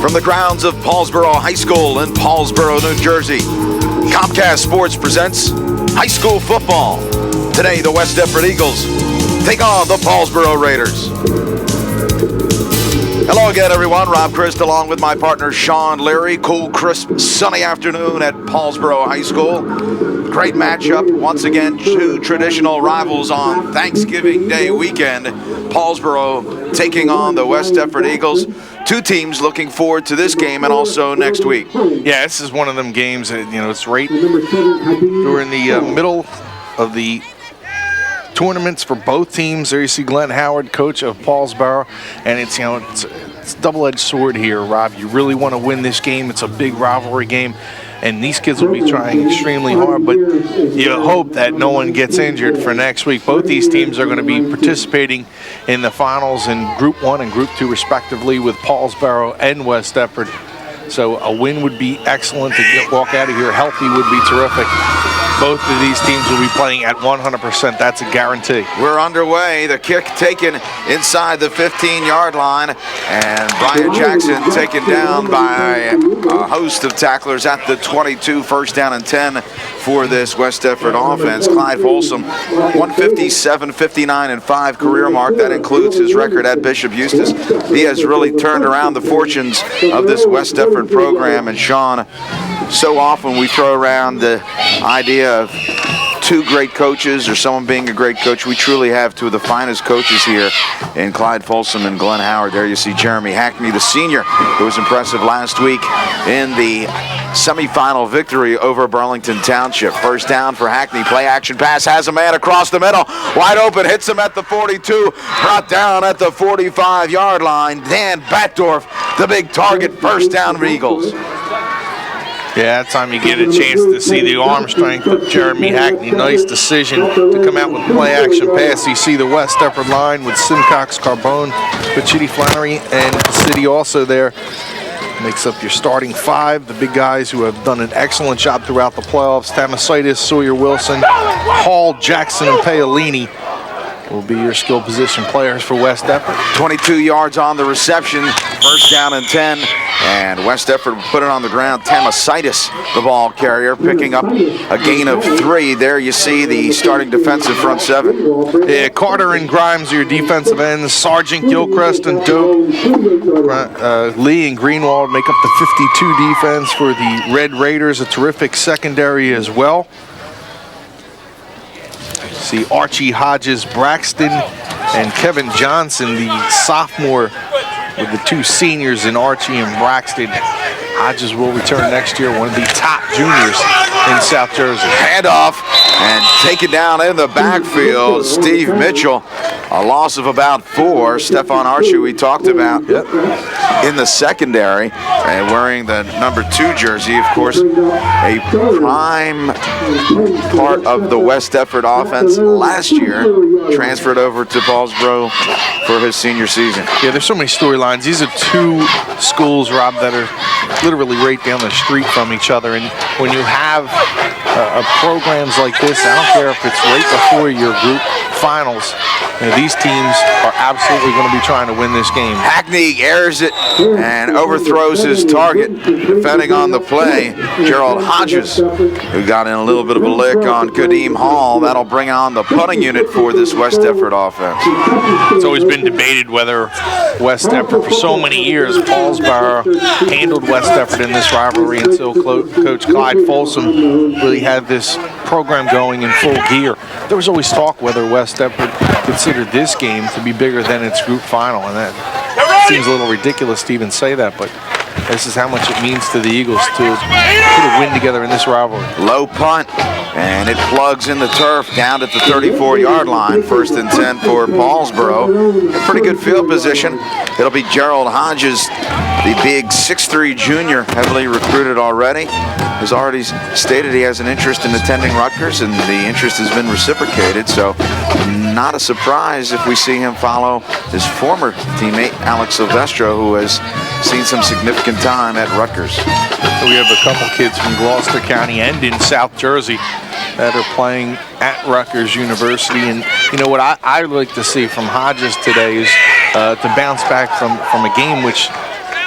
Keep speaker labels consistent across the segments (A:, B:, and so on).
A: From the grounds of Paulsboro High School in Paulsboro, New Jersey, Comcast Sports presents high school football. Today, the West Deptford Eagles take on the Paulsboro Raiders. Hello again, everyone. Rob Christ along with my partner Sean Leary. Cool, crisp, sunny afternoon at Paulsboro High School. Great matchup. Once again, two traditional rivals on Thanksgiving Day weekend. Paulsboro taking on the West Deptford Eagles. Two teams looking forward to this game and also next week.
B: Yeah, this is one of them games that, it's right during the middle of the tournaments for both teams. There you see Glenn Howard, coach of Paulsboro, and it's a double-edged sword here, Rob. You really want to win this game. It's a big rivalry game, and these kids will be trying extremely hard, but you hope that no one gets injured for next week. Both these teams are going to be participating in the finals in Group 1 and Group 2 respectively with Paulsboro and West Deptford. So a win would be excellent. To walk out of here healthy would be terrific. Both of these teams will be playing at 100%. That's a guarantee.
A: We're underway. The kick taken inside the 15-yard line. And Brian Jackson taken down by a host of tacklers at the 22. First down and 10 for this West Deptford offense. Clyde Folsom, 157, 59, and 5 career mark. That includes his record at Bishop Eustace. He has really turned around the fortunes of this West Deptford program. And Sean, so often we throw around the idea of two great coaches or someone being a great coach. We truly have two of the finest coaches here in Clyde Folsom and Glenn Howard. There you see Jeremy Hackney, the senior, who was impressive last week in the semifinal victory over Burlington Township. First down for Hackney. Play action pass, has a man across the middle. Wide open, hits him at the 42. Brought down at the 45-yard line. Dan Batdorf, the big target. First down for Eagles.
B: Yeah, that time you get a chance to see the arm strength of Jeremy Hackney. Nice decision to come out with play action pass. You see the West Deptford line with Simcox, Carbone, Pacitti, Flannery, and City also there. Makes up your starting five, the big guys who have done an excellent job throughout the playoffs. Tamasitis, Sawyer Wilson, Hall, Jackson, and Paolini will be your skill position players for West Deptford. 22
A: yards on the reception, first down and 10, and West Deptford will put it on the ground. Tamasitis, the ball carrier, picking up a gain of 3. There you see the starting defensive front seven.
B: Yeah, Carter and Grimes are your defensive ends. Sargent, Gilchrist, and Doak. Lee and Greenwald make up the 52 defense for the Red Raiders, a terrific secondary as well. See Archie Hodges, Braxton, and Kevin Johnson, the sophomore, with the two seniors in Archie and Braxton. Hodges will return next year, one of the top juniors in South Jersey.
A: Handoff and taken down in the backfield. Steve Mitchell, a loss of about 4. Stefan Archie, we talked about in the secondary, and wearing the number 2 jersey, of course, a prime part of the West Deptford offense last year, transferred over to Paulsboro for his senior season.
B: Yeah, there's so many storylines. These are two schools, Rob, that are literally right down the street from each other, and when you have programs like this, I don't care if it's right before your group finals, these teams are absolutely going to be trying to win this game.
A: Hackney airs it and overthrows his target. Defending on the play, Gerald Hodges, who got in a little bit of a lick on Kadeem Hall. That'll bring on the punting unit for this West Deptford offense.
B: It's always been debated whether West Deptford, for so many years, Paulsboro handled West Deptford in this rivalry until Coach Clyde Folsom really had this program going in full gear. There was always talk whether West Deptford considered this game to be bigger than its group final, and that seems a little ridiculous to even say that, but this is how much it means to the Eagles to put a win together in this rivalry.
A: Low punt, and it plugs in the turf down at the 34-yard line. First and 10 for Paulsboro. A pretty good field position. It'll be Gerald Hodges, the big 6'3" junior, heavily recruited already. Has already stated he has an interest in attending Rutgers, and the interest has been reciprocated, so not a surprise if we see him follow his former teammate Alex Silvestro, who has seen some significant time at Rutgers.
B: We have a couple kids from Gloucester County and in South Jersey that are playing at Rutgers University, and you know what I like to see from Hodges today is to bounce back from a game which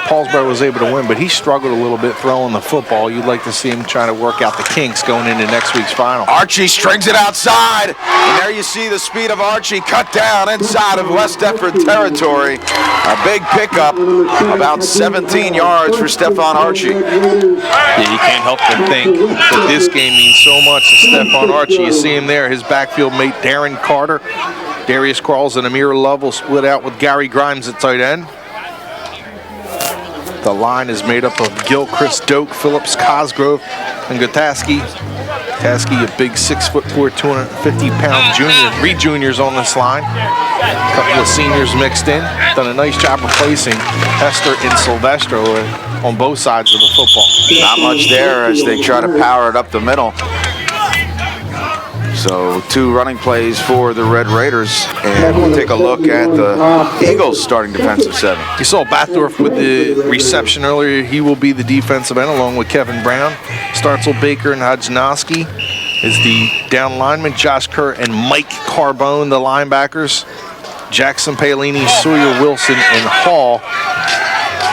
B: Paulsboro was able to win, but he struggled a little bit throwing the football. You'd like to see him trying to work out the kinks going into next week's final.
A: Archie strings it outside, and there you see the speed of Archie cut down inside of West Deptford territory. A big pickup, about 17 yards for Stephon Archie.
B: Yeah, you can't help but think that this game means so much to Stephon Archie. You see him there, his backfield mate Darren Carter. Darius Quarles and Amir Lovell split out with Gary Grimes at tight end. The line is made up of Gilchrist, Doak, Phillips, Cosgrove, and Gutaski. Gutaski, a big 6'4", 250-pound junior. 3 juniors on this line. A couple of seniors mixed in. Done a nice job replacing Hester and Silvestro on both sides of the football.
A: Not much there as they try to power it up the middle. So 2 running plays for the Red Raiders, and we'll take a look at the Eagles starting defensive 7.
B: You saw Batdorf with the reception earlier. He will be the defensive end along with Kevin Brown. Startzel, Baker, and Hodjnowski is the down lineman. Josh Kerr and Mike Carbone, the linebackers. Jackson Paolini, Sawyer Wilson, and Hall,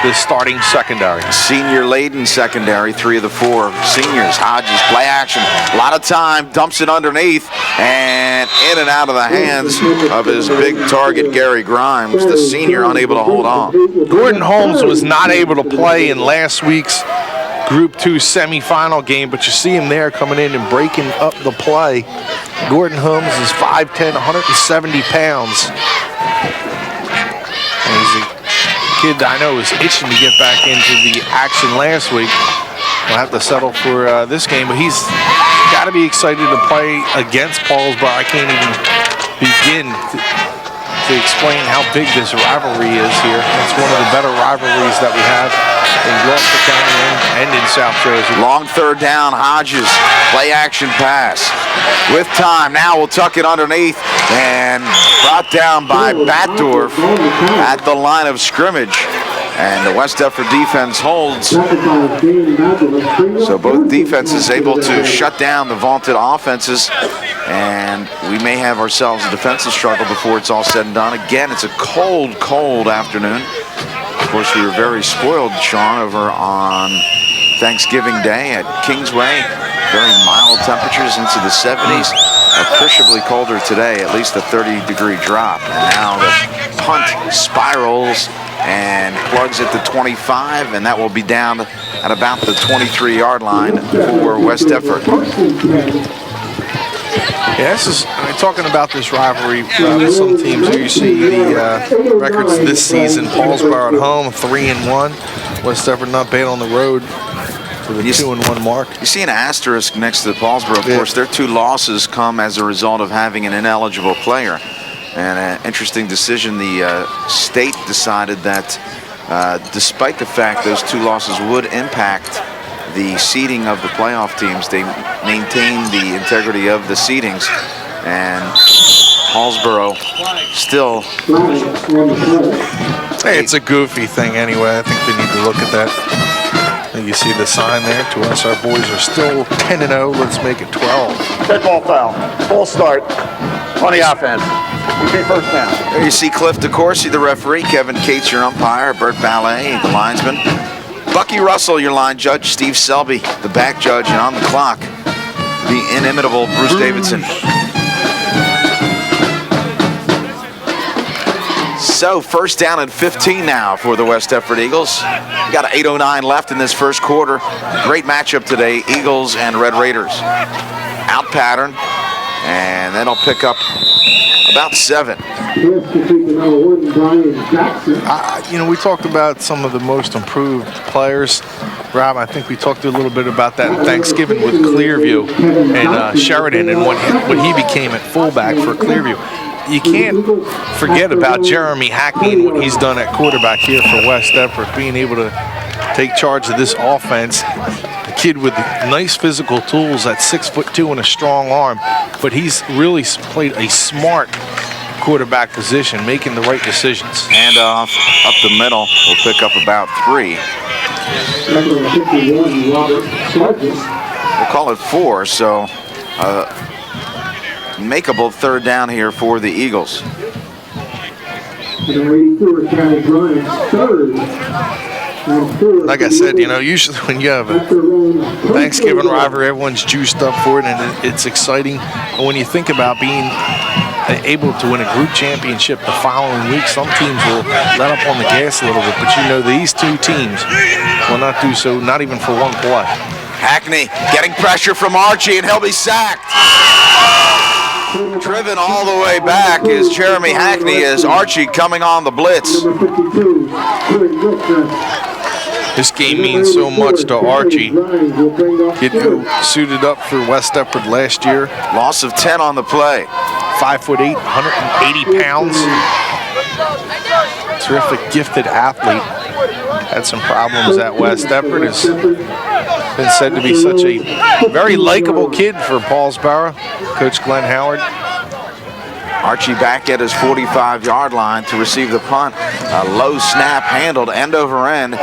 B: the starting secondary.
A: Senior-laden secondary, 3 of the 4 seniors. Hodges, play action, a lot of time, dumps it underneath, and in and out of the hands of his big target, Gary Grimes, the senior, unable to hold on.
B: Gordon Holmes was not able to play in last week's Group 2 semifinal game, but you see him there coming in and breaking up the play. Gordon Holmes is 5'10", 170 pounds. And he's a kid I know is itching to get back into the action last week. We'll have to settle for this game, but he's got to be excited to play against Paulsboro. I can't even begin to explain how big this rivalry is here. It's one of the better rivalries that we have in Gloucester County and in South Jersey.
A: Long third down, Hodges, play action pass. With time, now we'll tuck it underneath and brought down by Batdorf at the line of scrimmage. And the West Deptford defense holds. So both defenses able to shut down the vaunted offenses. And we may have ourselves a defensive struggle before it's all said and done. Again, it's a cold, cold afternoon. Of course, we were very spoiled, Sean, over on Thanksgiving Day at Kingsway. Very mild temperatures into the 70s. Appreciably colder today, at least a 30-degree drop. And now the punt spirals and plugs at the 25, and that will be down at about the 23-yard line for West Deptford.
B: Yeah, this is talking about this rivalry with some teams here. You see the records this season. Paulsboro at home, 3-1. West Deptford not bad on the road for the 2-1 mark.
A: You see an asterisk next to Paulsboro. Of course, their 2 losses come as a result of having an ineligible player. And an interesting decision, the state decided that despite the fact those 2 losses would impact the seeding of the playoff teams, they maintained the integrity of the seedings. And Paulsboro still...
B: Hey, it's a goofy thing anyway. I think they need to look at that. And you see the sign there. To us, our boys are still 10-0. Let's make it 12.
C: Dead ball foul. Full start on the offense. Okay, first down.
A: There you see Cliff DeCourcy, the referee. Kevin Cates, your umpire. Bert Ballet, the linesman. Bucky Russell, your line judge. Steve Selby, the back judge. And on the clock, the inimitable Bruce Davidson. So, first down and 15 now for the West Deptford Eagles. We got 8:09 left in this first quarter. Great matchup today, Eagles and Red Raiders. Out pattern, and then I'll pick up about 7.
B: We talked about some of the most improved players. Rob, I think we talked a little bit about that in Thanksgiving with Clearview and Sheridan and what he became at fullback for Clearview. You can't forget about Jeremy Hackney and what he's done at quarterback here for West Deptford, being able to take charge of this offense. A kid with nice physical tools at 6'2" and a strong arm, but he's really played a smart quarterback position, making the right decisions.
A: Hand off up the middle. We'll pick up about 3. We'll call it 4, so makeable third down here for the Eagles.
B: Like I said, usually when you have a Thanksgiving rivalry, everyone's juiced up for it, and it's exciting. And when you think about being able to win a group championship the following week, some teams will let up on the gas a little bit, but these two teams will not do so, not even for one play.
A: Hackney getting pressure from Archie, and he'll be sacked. Driven all the way back is Jeremy Hackney as Archie coming on the blitz.
B: This game means so much to Archie. Kid who suited up for West Deptford last year.
A: Loss of 10 on the play.
B: 5'8", 180 pounds. Terrific, gifted athlete. Had some problems at West Deptford. Has been said to be such a very likable kid for Paulsboro. Coach Glenn Howard.
A: Archie back at his 45-yard line to receive the punt. A low snap handled end over end,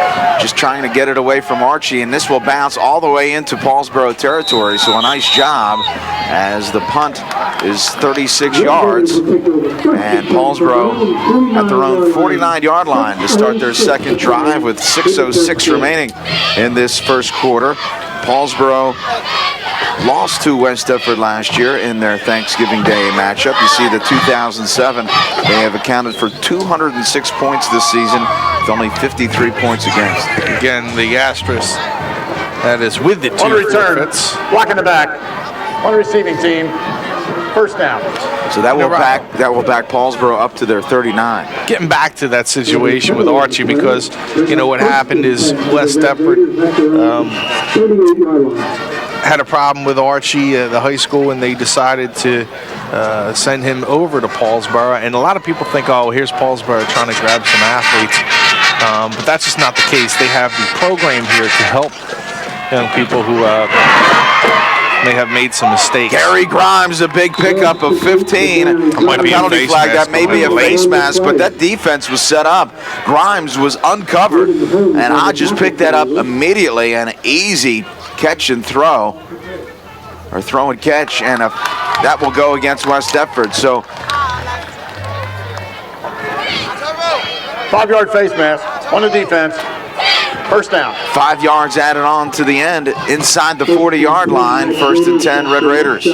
A: just trying to get it away from Archie, and this will bounce all the way into Paulsboro territory, so a nice job as the punt is 36 yards, and Paulsboro at their own 49-yard line to start their second drive with 6:06 remaining in this first quarter. Paulsboro lost to West Deptford last year in their Thanksgiving Day matchup. You see the 2007, they have accounted for 206 points this season with only 53 points against.
B: Again, the asterisk that is with the two forfeits.
C: Block in the back. On the receiving team. First down.
A: So that will back Paulsboro up to their 39.
B: Getting back to that situation with Archie, because what happened is West Deptford had a problem with Archie at the high school, and they decided to send him over to Paulsboro. And a lot of people think, oh, here's Paulsboro trying to grab some athletes. But that's just not the case. They have the program here to help young people who may have made some mistakes.
A: Gary Grimes, a big pickup of 15.
B: Might be a
A: penalty flag. That may be a face mask, but that defense was set up. Grimes was uncovered, and Hodges picked that up immediately. An easy catch and throw, or throw and catch, and that will go against West Deptford. So
C: 5-yard face mask on the defense. First down.
A: 5 yards added on to the end inside the 40-yard line. 1st and 10, Red Raiders.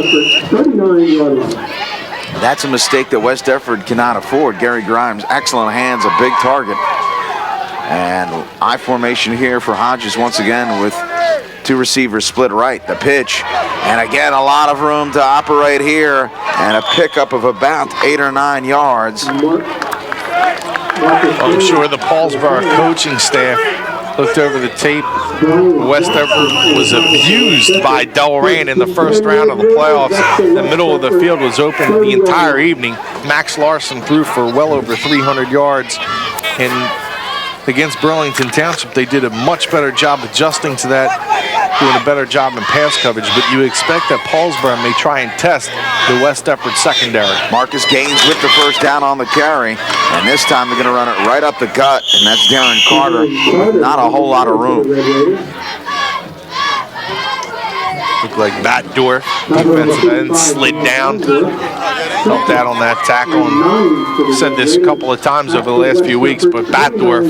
A: That's a mistake that West Deptford cannot afford. Gary Grimes, excellent hands, a big target. And I formation here for Hodges once again with two receivers split right. The pitch, and again a lot of room to operate here, and a pickup of about 8 or 9 yards.
B: I'm sure the Paulsboro coaching staff looked over the tape. West Deptford was abused by Delran in the first round of the playoffs. The middle of the field was open the entire evening. Max Larson threw for well over 300 yards. And against Burlington Township, they did a much better job adjusting to that, doing a better job in pass coverage. But you expect that Paulsboro may try and test the West Deptford secondary.
A: Marcus Gaines with the first down on the carry, and this time they're going to run it right up the gut, and that's Darren Carter. Not a whole lot of room.
B: Looked like Batdorf, defensive end, slid down, helped out on that tackle. And said this a couple of times over the last few weeks, but Batdorf,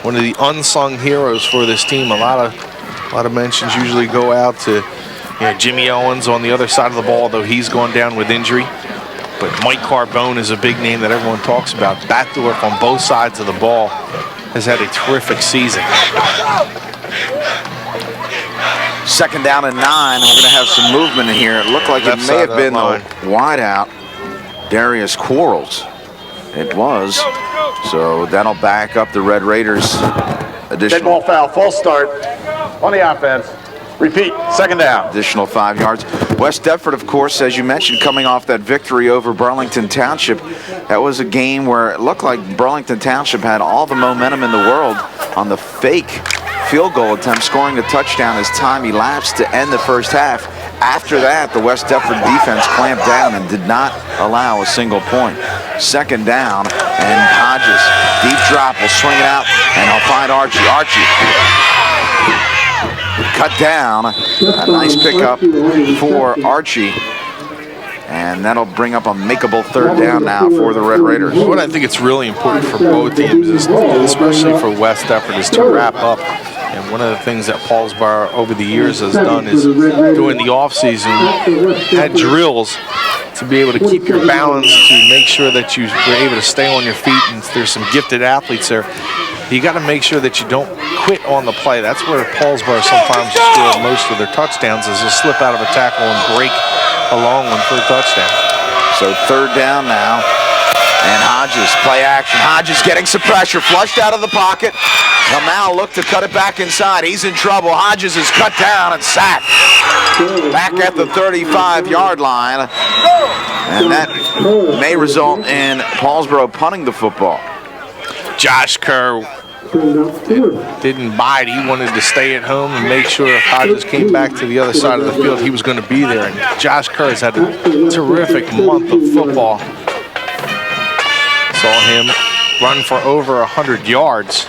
B: one of the unsung heroes for this team. A lot of mentions usually go out to Jimmy Owens on the other side of the ball, though he's gone down with injury. But Mike Carbone is a big name that everyone talks about. Batdorf on both sides of the ball has had a terrific season.
A: 2nd down and 9. We're going to have some movement in here. It looked like it may have been the wide out Darius Quarles. It was. So that'll back up the Red Raiders.
C: Dead ball foul, false start on the offense. Repeat, 2nd down.
A: Additional 5 yards. West Deptford, of course, as you mentioned, coming off that victory over Burlington Township. That was a game where it looked like Burlington Township had all the momentum in the world on the fake field goal attempt, scoring a touchdown as time elapsed to end the first half. After that, the West Deptford defense clamped down and did not allow a single point. 2nd down, and Hodges, deep drop, will swing it out, and he'll find Archie. Archie cut down. A nice pickup for Archie. And that'll bring up a makeable third down now for the Red Raiders.
B: What I think it's really important for both teams, especially for West Deptford, is to wrap up. And one of the things that Paulsboro over the years has done is during the offseason had drills to be able to keep your balance, to make sure that you were able to stay on your feet. And there's some gifted athletes there. You got to make sure that you don't quit on the play. That's where Paulsboro sometimes score most of their touchdowns, is a slip out of a tackle and break a long one for a touchdown.
A: So third down now. And Hodges, play action. Hodges getting some pressure, flushed out of the pocket. Kamal looked to cut it back inside. He's in trouble. Hodges is cut down and sacked. Back at the 35-yard line. And that may result in Paulsboro punting the football.
B: Josh Kerr didn't bite. He wanted to stay at home and make sure if Hodges came back to the other side of the field, he was going to be there. And Josh Kerr has had a terrific month of football. Saw him run for over 100 yards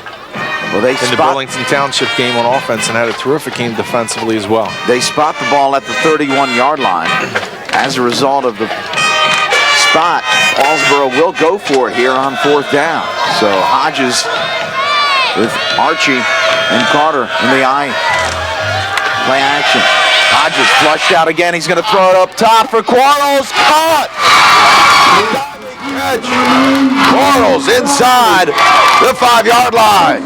B: in the Burlington Township game on offense, and had a terrific game defensively as well.
A: They spot the ball at the 31-yard line. As a result of the spot, Paulsboro will go for it here on fourth down. So Hodges with Archie and Carter in the eye. Play action. Hodges flushed out again. He's going to throw it up top for Quarles. Caught! Catch. Quarles inside the 5-yard line.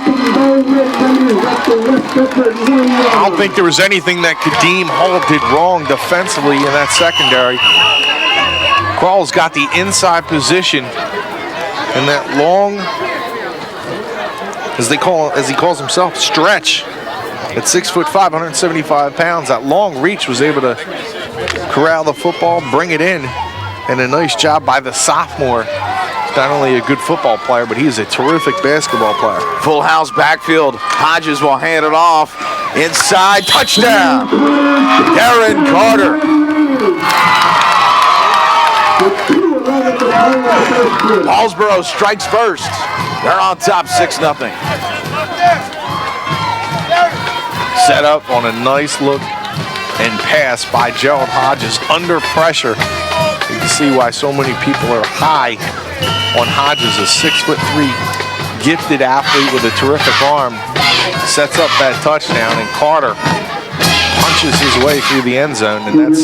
B: I don't think there was anything that Kadeem Hull did wrong defensively in that secondary. Quarles got the inside position, and that long, as he calls himself, stretch at 6'5", 175 pounds. That long reach was able to corral the football, bring it in, and a nice job by the sophomore. He's not only a good football player, but he's a terrific basketball player.
A: Full house backfield. Hodges will hand it off. Inside, touchdown. Darren Carter. Paulsboro strikes first. They're on top 6-0.
B: Set up on a nice look and pass by Gerald Hodges under pressure. You can see why so many people are high on Hodges, a 6'3" gifted athlete with a terrific arm. Sets up that touchdown, and Carter punches his way through the end zone. And that's,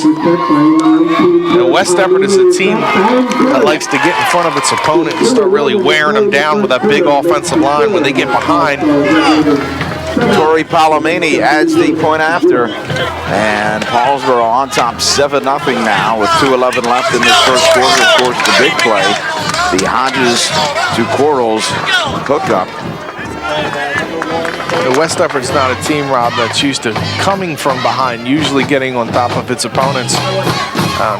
B: West Deptford is a team that likes to get in front of its opponent and start really wearing them down with that big offensive line when they get behind.
A: Torrey Palomini adds the point after, and Paulsboro on top 7-0 now with 2:11 left in this first quarter. Of course, the big play, the Hodges to Quarles hookup.
B: West Deptford's not a team, Rob, that's used to coming from behind, usually getting on top of its opponents.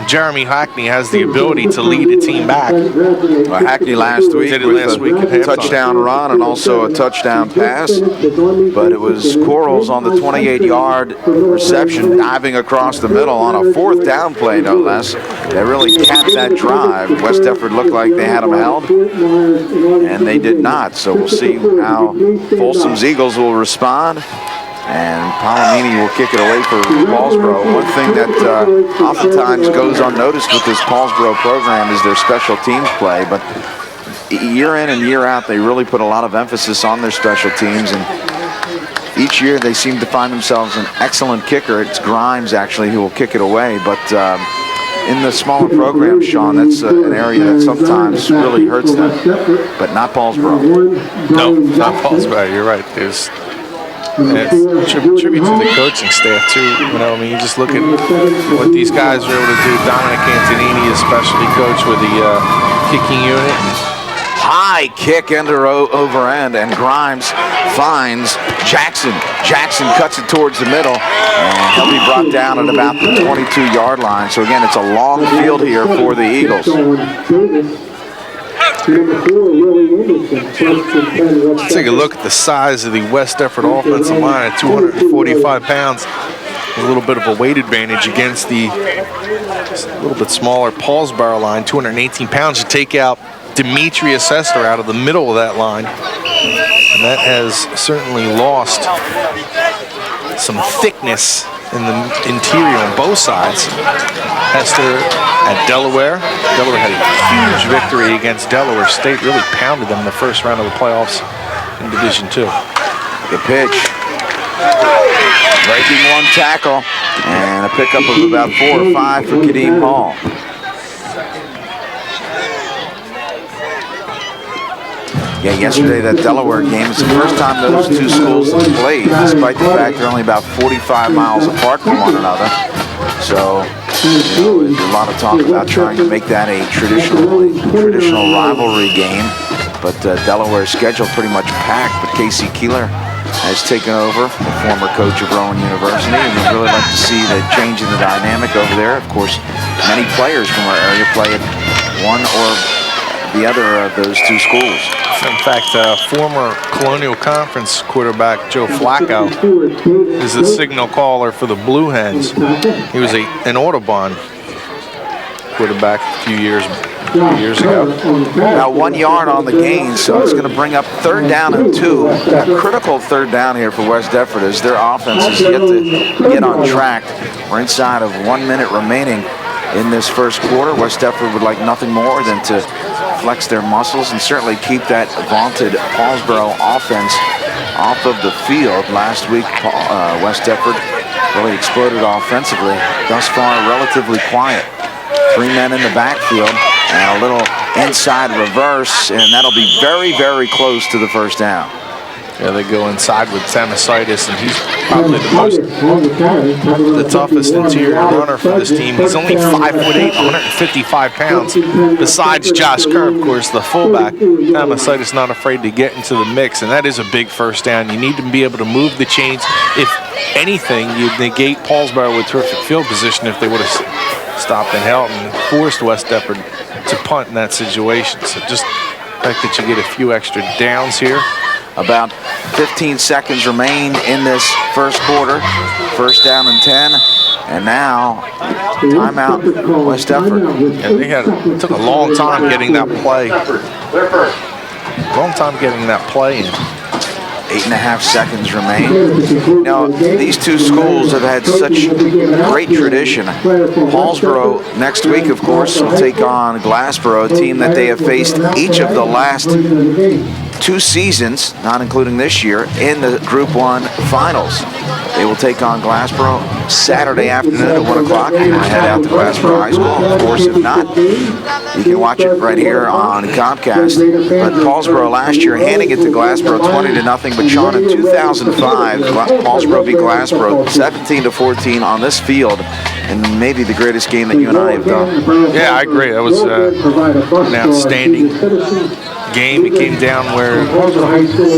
B: Jeremy Hackney has the ability to lead a team back.
A: Well, Hackney last week
B: did it last week
A: a touchdown run and also a touchdown pass, but it was Quarles on the 28-yard reception, diving across the middle on a fourth down play, no less. They really capped that drive. West Deptford looked like they had them held, and they did not. So we'll see how Folsom's Eagles will respond. And Palomini will kick it away for Paulsboro. One thing that oftentimes goes unnoticed with this Paulsboro program is their special teams play, but year in and year out, they really put a lot of emphasis on their special teams, and each year they seem to find themselves an excellent kicker. It's Grimes, actually, who will kick it away, but in the smaller programs, Sean, that's an area that sometimes really hurts them, but not Paulsboro.
B: No, not Paulsboro, you're right. There's tribute to the coaching staff too. You know, I mean, you just look at what these guys are able to do. Dominic Antonini is specialty coach with the kicking unit.
A: High kick over end, and Grimes finds Jackson. Jackson cuts it towards the middle, and he'll be brought down at about the 22-yard line. So again, it's a long field here for the Eagles.
B: Let's take a look at the size of the West Deptford offensive line at 245 pounds. A little bit of a weight advantage against the a little bit smaller Paulsboro line, 218 pounds. You take out Demetrius Hester out of the middle of that line, and that has certainly lost some thickness in the interior on both sides. Hester at Delaware. Delaware had a huge victory against Delaware State, really pounded them in the first round of the playoffs in Division II.
A: Good pitch. Breaking one tackle, and a pickup of about 4 or 5 for Kadeem Hall. Yeah, yesterday that Delaware game is the first time those two schools have played, despite the fact they're only about 45 miles apart from one another. So, there's a lot of talk about trying to make that a traditional rivalry game. But Delaware's schedule pretty much packed. But Casey Keeler has taken over, the former coach of Rowan University, and we'd really like to see the change in the dynamic over there. Of course, many players from our area play at one or the other of those two schools.
B: In fact, former Colonial Conference quarterback Joe Flacco is the signal caller for the Blue Hens. He was an Audubon quarterback a few years ago.
A: About 1 yard on the gain, so it's going to bring up 3rd down and 2. A critical 3rd down here for West Deptford as their offense is yet to get on track. We're inside of 1 minute remaining in this first quarter. West Deptford would like nothing more than to flex their muscles and certainly keep that vaunted Paulsboro offense off of the field. Last week, West Deptford really exploded offensively. Thus far, relatively quiet. 3 men in the backfield and a little inside reverse, and that'll be very, very close to the first down.
B: Yeah, they go inside with Samasitis, and he's probably the toughest interior runner for this team. He's only 5'8", 155 pounds. Besides Josh Kerr, of course, the fullback, Samasitis not afraid to get into the mix, and that is a big first down. You need to be able to move the chains. If anything, you'd negate Paulsboro with terrific field position if they would have stopped and held and forced West Deptford to punt in that situation. So just the fact that you get a few extra downs here.
A: About 15 seconds remain in this first quarter. First down and 10. And now, timeout, West Deptford.
B: Yeah, took a long time getting that play. Long time getting that play in.
A: 8.5 seconds remain. Now, these two schools have had such great tradition. Paulsboro next week, of course, will take on Glassboro, a team that they have faced each of the last 2 seasons, not including this year, in the Group 1 finals. They will take on Glassboro Saturday afternoon at 1 o'clock. You're going to head out to Glassboro High School. Of course, if not, you can watch it right here on Comcast. But Paulsboro last year handing it to Glassboro 20-0. But Sean, in 2005, Paulsboro beat Glassboro 17-14 on this field, and maybe the greatest game that you and I have done.
B: Yeah, I agree. That was an outstanding game. It came down where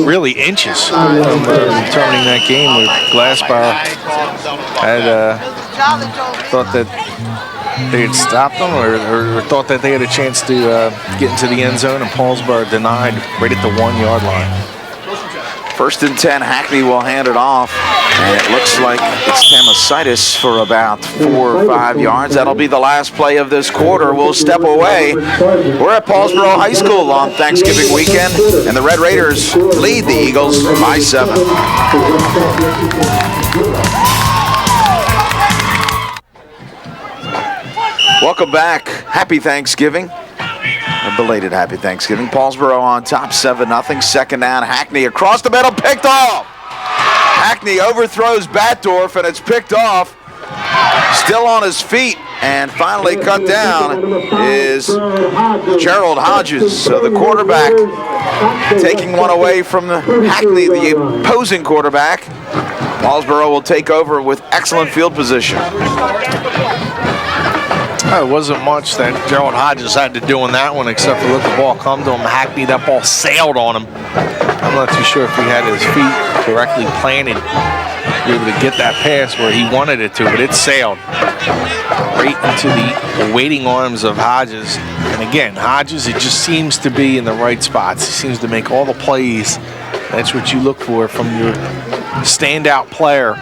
B: really inches from determining that game, where Glassboro had thought that they had stopped them or thought that they had a chance to get into the end zone, and Paulsboro denied right at the 1 yard line.
A: First and 10, Hackney will hand it off, and it looks like it's Tamasitis for about 4 or 5 yards. That'll be the last play of this quarter. We'll step away. We're at Paulsboro High School on Thanksgiving weekend, and the Red Raiders lead the Eagles by 7. Welcome back. Happy Thanksgiving. A belated happy Thanksgiving. Paulsboro on top, 7-0. Second down, Hackney across the middle, picked off. Hackney overthrows Batdorf, and it's picked off. Still on his feet, and finally cut down is Gerald Hodges. So the quarterback taking one away from Hackney, the opposing quarterback. Paulsboro will take over with excellent field position.
B: It wasn't much that Gerald Hodges had to do in that one except for let the ball come to him. Hackney, that ball sailed on him. I'm not too sure if he had his feet correctly planted to be able to get that pass where he wanted it to, but it sailed right into the waiting arms of Hodges. And again, Hodges, it just seems to be in the right spots. He seems to make all the plays. That's what you look for from your standout player.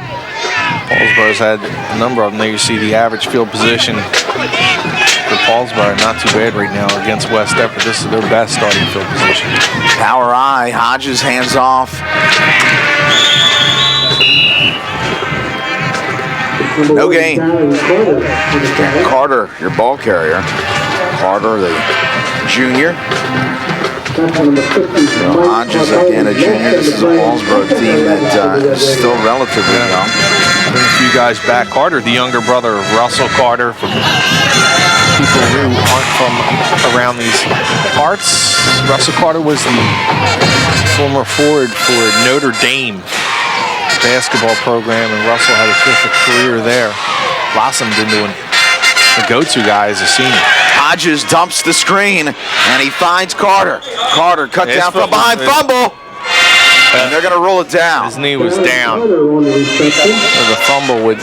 B: Paulsboro's had a number of them there. You see the average field position for Paulsboro, not too bad right now against West Deptford. This is their best starting field position.
A: Power eye, Hodges hands off. No gain. Carter, your ball carrier. Carter, the junior. Hodges, again, a junior. This is a Paulsboro team that is still relatively young.
B: Bring a few guys back. Carter, the younger brother of Russell Carter, from people who aren't from around these parts. Russell Carter was the former forward for Notre Dame basketball program, and Russell had a terrific career there. Blossomed into a go-to guy as a senior.
A: Hodges dumps the screen, and he finds Carter. Carter cut down from behind, fumble, and they're going to roll it down.
B: His knee was down. The fumble would,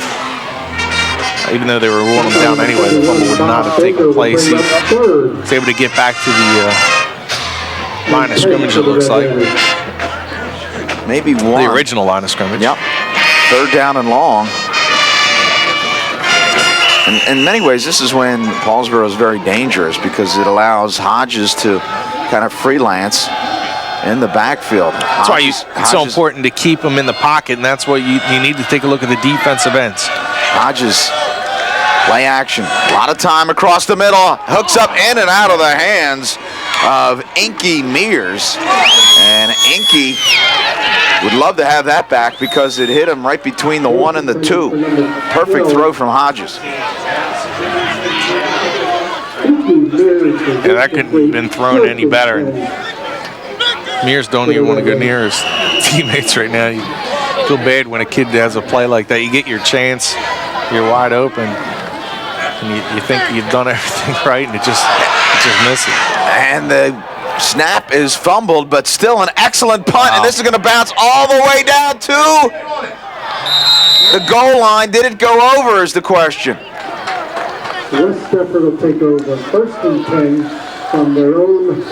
B: even though they were rolling him down anyway, the fumble would not have taken place. He was able to get back to the line of scrimmage, it looks like.
A: Maybe one.
B: The original line of scrimmage.
A: Yep. 3rd down and long. In many ways, this is when Paulsboro is very dangerous because it allows Hodges to kind of freelance in the backfield.
B: That's why it's so important to keep him in the pocket, and that's why you need to take a look at the defensive ends.
A: Hodges, play action. A lot of time across the middle. Hooks up in and out of the hands of Inky Mears. And Inky would love to have that back because it hit him right between the 1 and the 2. Perfect throw from Hodges.
B: Yeah, that couldn't have been thrown any better. Mears don't even want to go near his teammates right now. You feel bad when a kid has a play like that. You get your chance, you're wide open, and you think you've done everything right, and it just misses.
A: And the snap is fumbled, but still an excellent punt. Wow. And this is going to bounce all the way down to the goal line. Did it go over is the question.
D: West Deptford will take over 1st and 10 from their own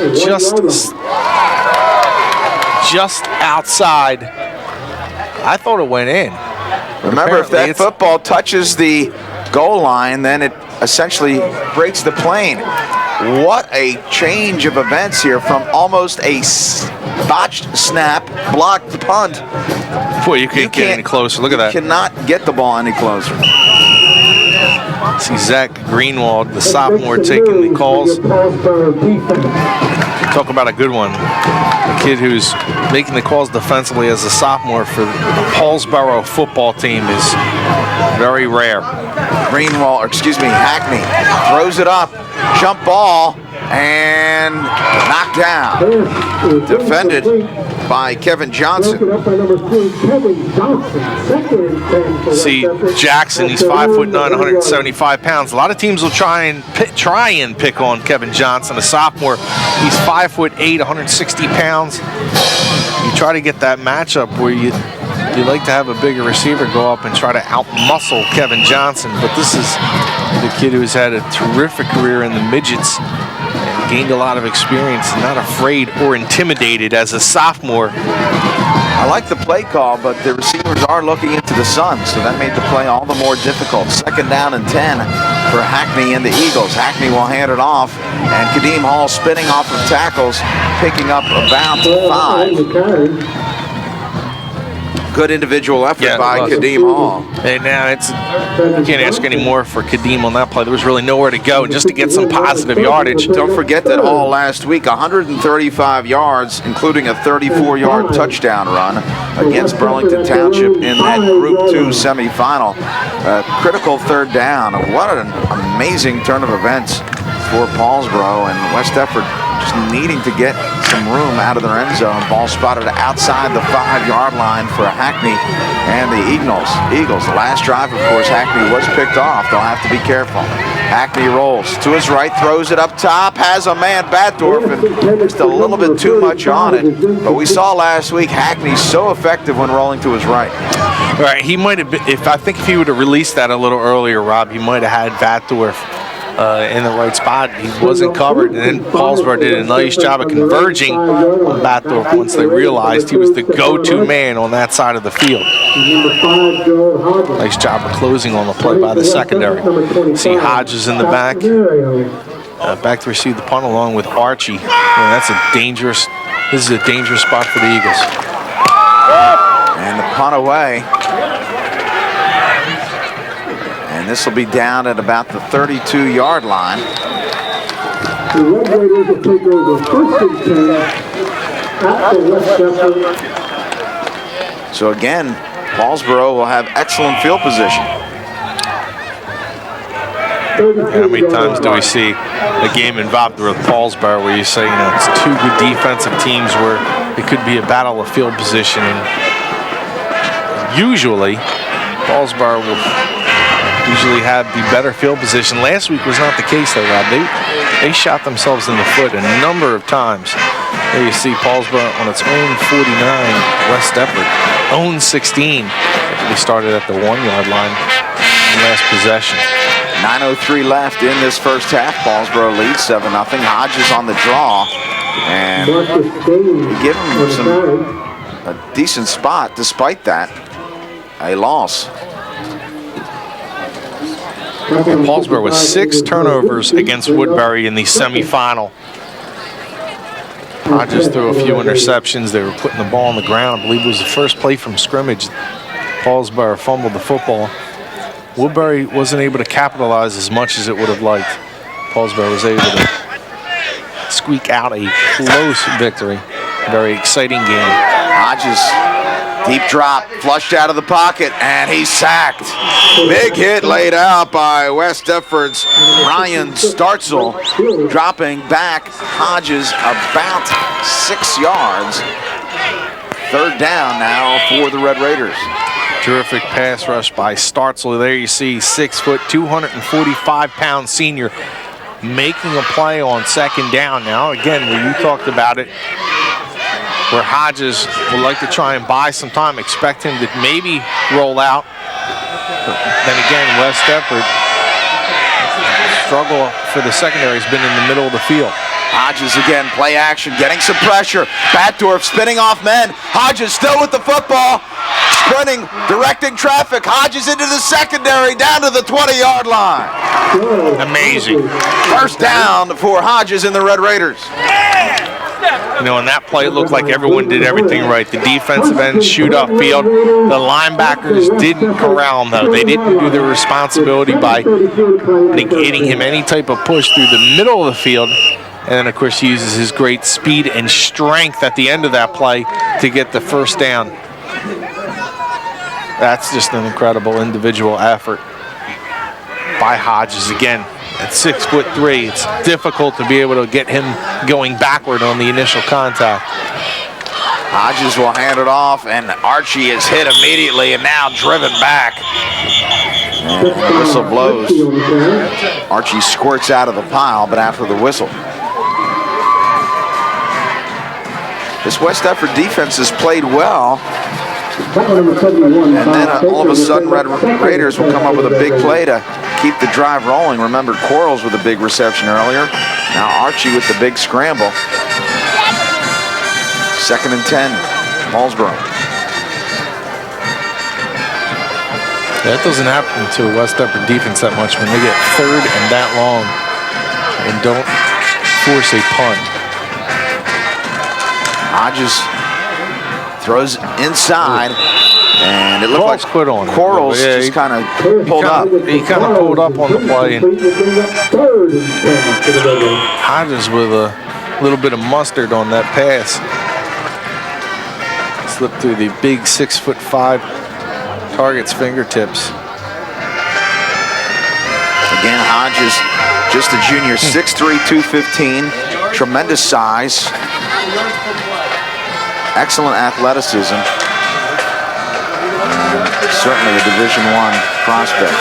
B: just outside. I thought it went in.
A: Remember, if that football touches the goal line, then it essentially breaks the plane. What a change of events here from almost a botched snap, blocked punt.
B: Boy, you can't get any closer. Look at that.
A: You cannot get the ball any closer.
B: See Zach Greenwald, the sophomore, taking the calls. Talk about a good one. A kid who's making the calls defensively as a sophomore for the Paulsboro football team is very rare.
A: Hackney throws it up, jump ball, and knocked down. Defended by Kevin Johnson.
B: See Jackson, he's 5'9", 175 pounds. A lot of teams will try and pick on Kevin Johnson, a sophomore. He's 5'8", 160 pounds. You try to get that matchup where you like to have a bigger receiver go up and try to out-muscle Kevin Johnson, but this is the kid who's had a terrific career in the midgets and gained a lot of experience, not afraid or intimidated as a sophomore.
A: I like the play call, but the receivers are looking into the sun, so that made the play all the more difficult. 2nd down and 10 for Hackney and the Eagles. Hackney will hand it off, and Kadeem Hall spinning off of tackles, picking up about 5. Good individual effort by Kadeem Hall.
B: And now you can't ask any more for Kadeem on that play. There was really nowhere to go just to get some positive yardage.
A: Don't forget that Hall last week, 135 yards, including a 34-yard touchdown run against Burlington Township in that Group 2 semifinal. Critical 3rd down. What an amazing turn of events for Paulsboro, and West Deptford just needing to get some room out of their end zone. Ball spotted outside the 5-yard line for Hackney and the Eagles. The last drive, of course, Hackney was picked off. They'll have to be careful. Hackney rolls to his right, throws it up top, has a man, Batdorf, and just a little bit too much on it. But we saw last week Hackney so effective when rolling to his right.
B: Right, he might have been, I think if he would have released that a little earlier, Rob, he might have had Batdorf in the right spot. He wasn't covered, and then Paulsboro did a nice job of converging on Batdorf once they realized he was the go-to man on that side of the field. Nice job of closing on the play by the secondary. See Hodges in the back. Back to receive the punt along with Archie. This is a dangerous spot for the Eagles.
A: And the punt away. And this will be down at about the 32-yard line.
D: The Red Raiders will take over first and 10 at the West Deptford.
A: So again, Paulsboro will have excellent field position.
B: How many times do we see a game involved with Paulsboro where you say, it's two good defensive teams where it could be a battle of field position, and usually Paulsboro will usually have the better field position. Last week was not the case though, Rob. They shot themselves in the foot a number of times. There you see Paulsboro on its own 49, West Deptford own 16. They started at the 1-yard line last possession.
A: 9:03 left in this first half. Paulsboro leads 7-0. Hodges on the draw, and give him a decent spot. Despite that, a loss.
B: Paulsboro with 6 turnovers against Woodbury in the semifinal. Hodges threw a few interceptions. They were putting the ball on the ground. I believe it was the first play from scrimmage. Paulsboro fumbled the football. Woodbury wasn't able to capitalize as much as it would have liked. Paulsboro was able to squeak out a close victory. Very exciting game.
A: Hodges, deep drop, flushed out of the pocket, and he's sacked. Big hit laid out by West Deptford's Ryan Startzel, dropping back Hodges about 6 yards. 3rd down now for the Red Raiders.
B: Terrific pass rush by Startzel. There you see 6 foot, 245-pound senior making a play on 2nd down now. Again, where you talked about it, where Hodges would like to try and buy some time, expect him to maybe roll out. But then again, West Deptford struggle for the secondary has been in the middle of the field.
A: Hodges again, play action, getting some pressure. Batdorf spinning off men. Hodges still with the football. Sprinting, directing traffic. Hodges into the secondary, down to the 20-yard line.
B: Amazing.
A: First down for Hodges and the Red Raiders.
B: In that play, it looked like everyone did everything right. The defensive ends shoot upfield. The linebackers didn't corral him, though. They didn't do their responsibility by negating him any type of push through the middle of the field. And then, of course, he uses his great speed and strength at the end of that play to get the first down. That's just an incredible individual effort by Hodges. Again, at 6'3", it's difficult to be able to get him going backward on the initial contact.
A: Hodges will hand it off, and Archie is hit immediately and now driven back. And the whistle blows. Archie squirts out of the pile, but after the whistle. This West Deptford defense has played well. And then all of a sudden, Red Raiders will come up with a big play to keep the drive rolling. Remember, Quarles with a big reception earlier. Now Archie with the big scramble. 2nd and 10, Paulsboro.
B: That doesn't happen to a West Deptford defense that much when they get 3rd and that long and don't force a punt.
A: Hodges throws inside, and it looked like Quarles just kind of pulled up.
B: He kind of pulled up on the play. And Hodges with a little bit of mustard on that pass. Slipped through the big 6'5" target's fingertips.
A: Again, Hodges, just a junior, 6'3", 215, tremendous size. Excellent athleticism. Certainly a Division I prospect.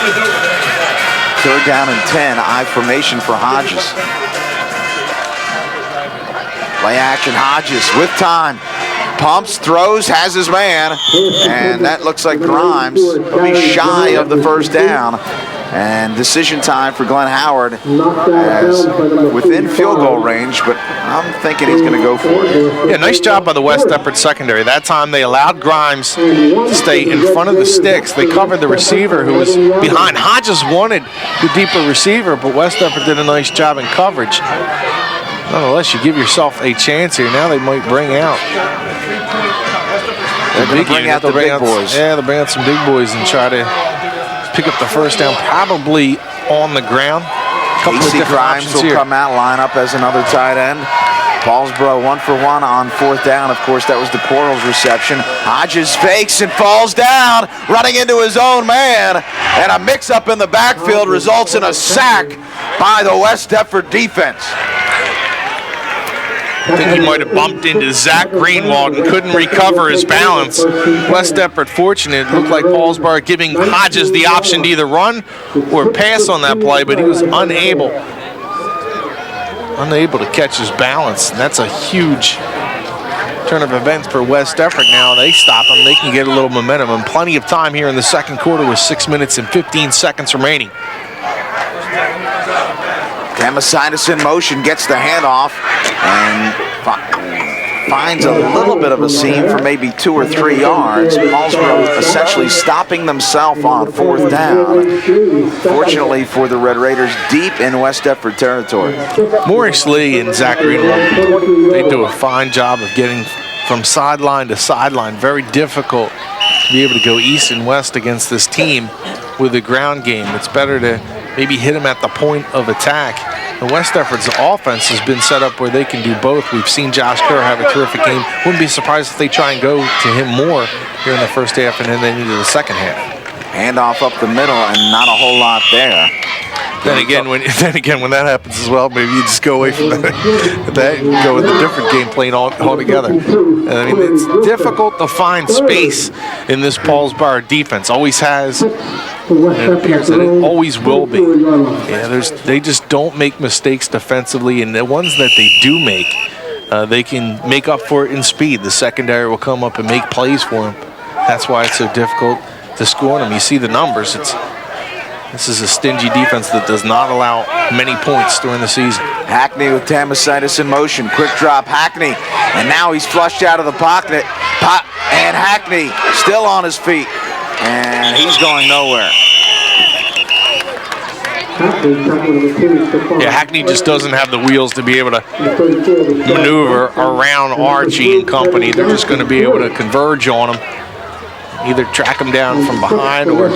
A: 3rd down and 10, I formation for Hodges. Play action, Hodges with time. Pumps, throws, has his man. And that looks like Grimes will be shy of the first down. And decision time for Glenn Howard as within field goal range, but I'm thinking he's going to go for it.
B: Yeah, nice job by the West Deptford secondary. That time they allowed Grimes to stay in front of the sticks. They covered the receiver who was behind. Hodges wanted the deeper receiver, but West Deptford did a nice job in coverage. Nonetheless, you give yourself a chance here. Now they might bring out
A: the big boys.
B: Yeah, they'll bring out some big boys and try to pick up the first down, probably on the ground. Couple of
A: Casey
B: different
A: Grimes
B: options
A: will
B: here.
A: come out, line up as another tight end. Paulsboro 1 for 1 on 4th down. Of course, that was the Quarles reception. Hodges fakes and falls down, running into his own man. And a mix-up in the backfield results in a sack by the West Deptford defense.
B: I think he might have bumped into Zach Greenwald and couldn't recover his balance. West Deptford fortunate. It looked like Paulsboro giving Hodges the option to either run or pass on that play, but he was unable to catch his balance. And that's a huge turn of events for West Deptford now. They stop him. They can get a little momentum. And plenty of time here in the second quarter with 6 minutes and 15 seconds remaining.
A: Tamasitis in motion, gets the handoff, and finds a little bit of a seam for maybe 2 or 3 yards. Paulsboro essentially stopping themselves on 4th down. Fortunately for the Red Raiders, deep in West Deptford territory.
B: Maurice Lee and Zach Greenwald, they do a fine job of getting from sideline to sideline. Very difficult to be able to go east and west against this team with a ground game. It's better to maybe hit them at the point of attack. And West Deptford's offense has been set up where they can do both. We've seen Josh Kerr have a terrific game. Wouldn't be surprised if they try and go to him more here in the first half and then into the second half.
A: Handoff up the middle and not a whole lot there.
B: Then again, when that happens as well, maybe you just go away from that and go with a different game plan altogether. And I mean, it's difficult to find space in this Paulsboro defense. Always has, and it appears that it always will be. Yeah, they just don't make mistakes defensively, and the ones that they do make, they can make up for it in speed. The secondary will come up and make plays for them. That's why it's so difficult to score on them. You see the numbers. This is a stingy defense that does not allow many points during the season.
A: Hackney with Tamasitis in motion. Quick drop, Hackney. And now he's flushed out of the pocket. And Hackney still on his feet. And he's going nowhere.
B: Yeah, Hackney just doesn't have the wheels to be able to maneuver around Archie and company. They're just going to be able to converge on him. Either track him down from behind or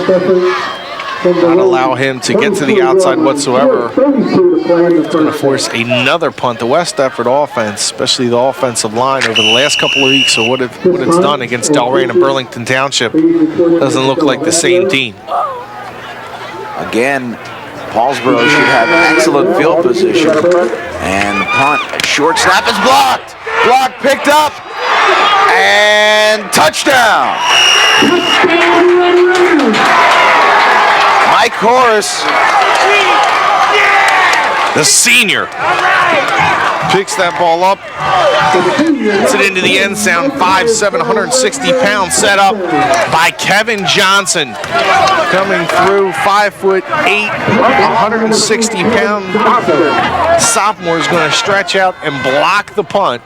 B: not allow him to get to the outside whatsoever. It's going to force another punt. The West Deptford offense, especially the offensive line, over the last couple of weeks, or what it's done against Delray and Burlington Township, doesn't look like the same team.
A: Again, Paulsboro should have excellent field position. And the punt, short snap is blocked. Block picked up. And touchdown. Mike Horace,
B: the senior, picks that ball up, puts it into the end zone. 5'7", 160-pound setup by Kevin Johnson, coming through. 5'8", 160-pound sophomore is going to stretch out and block the punt.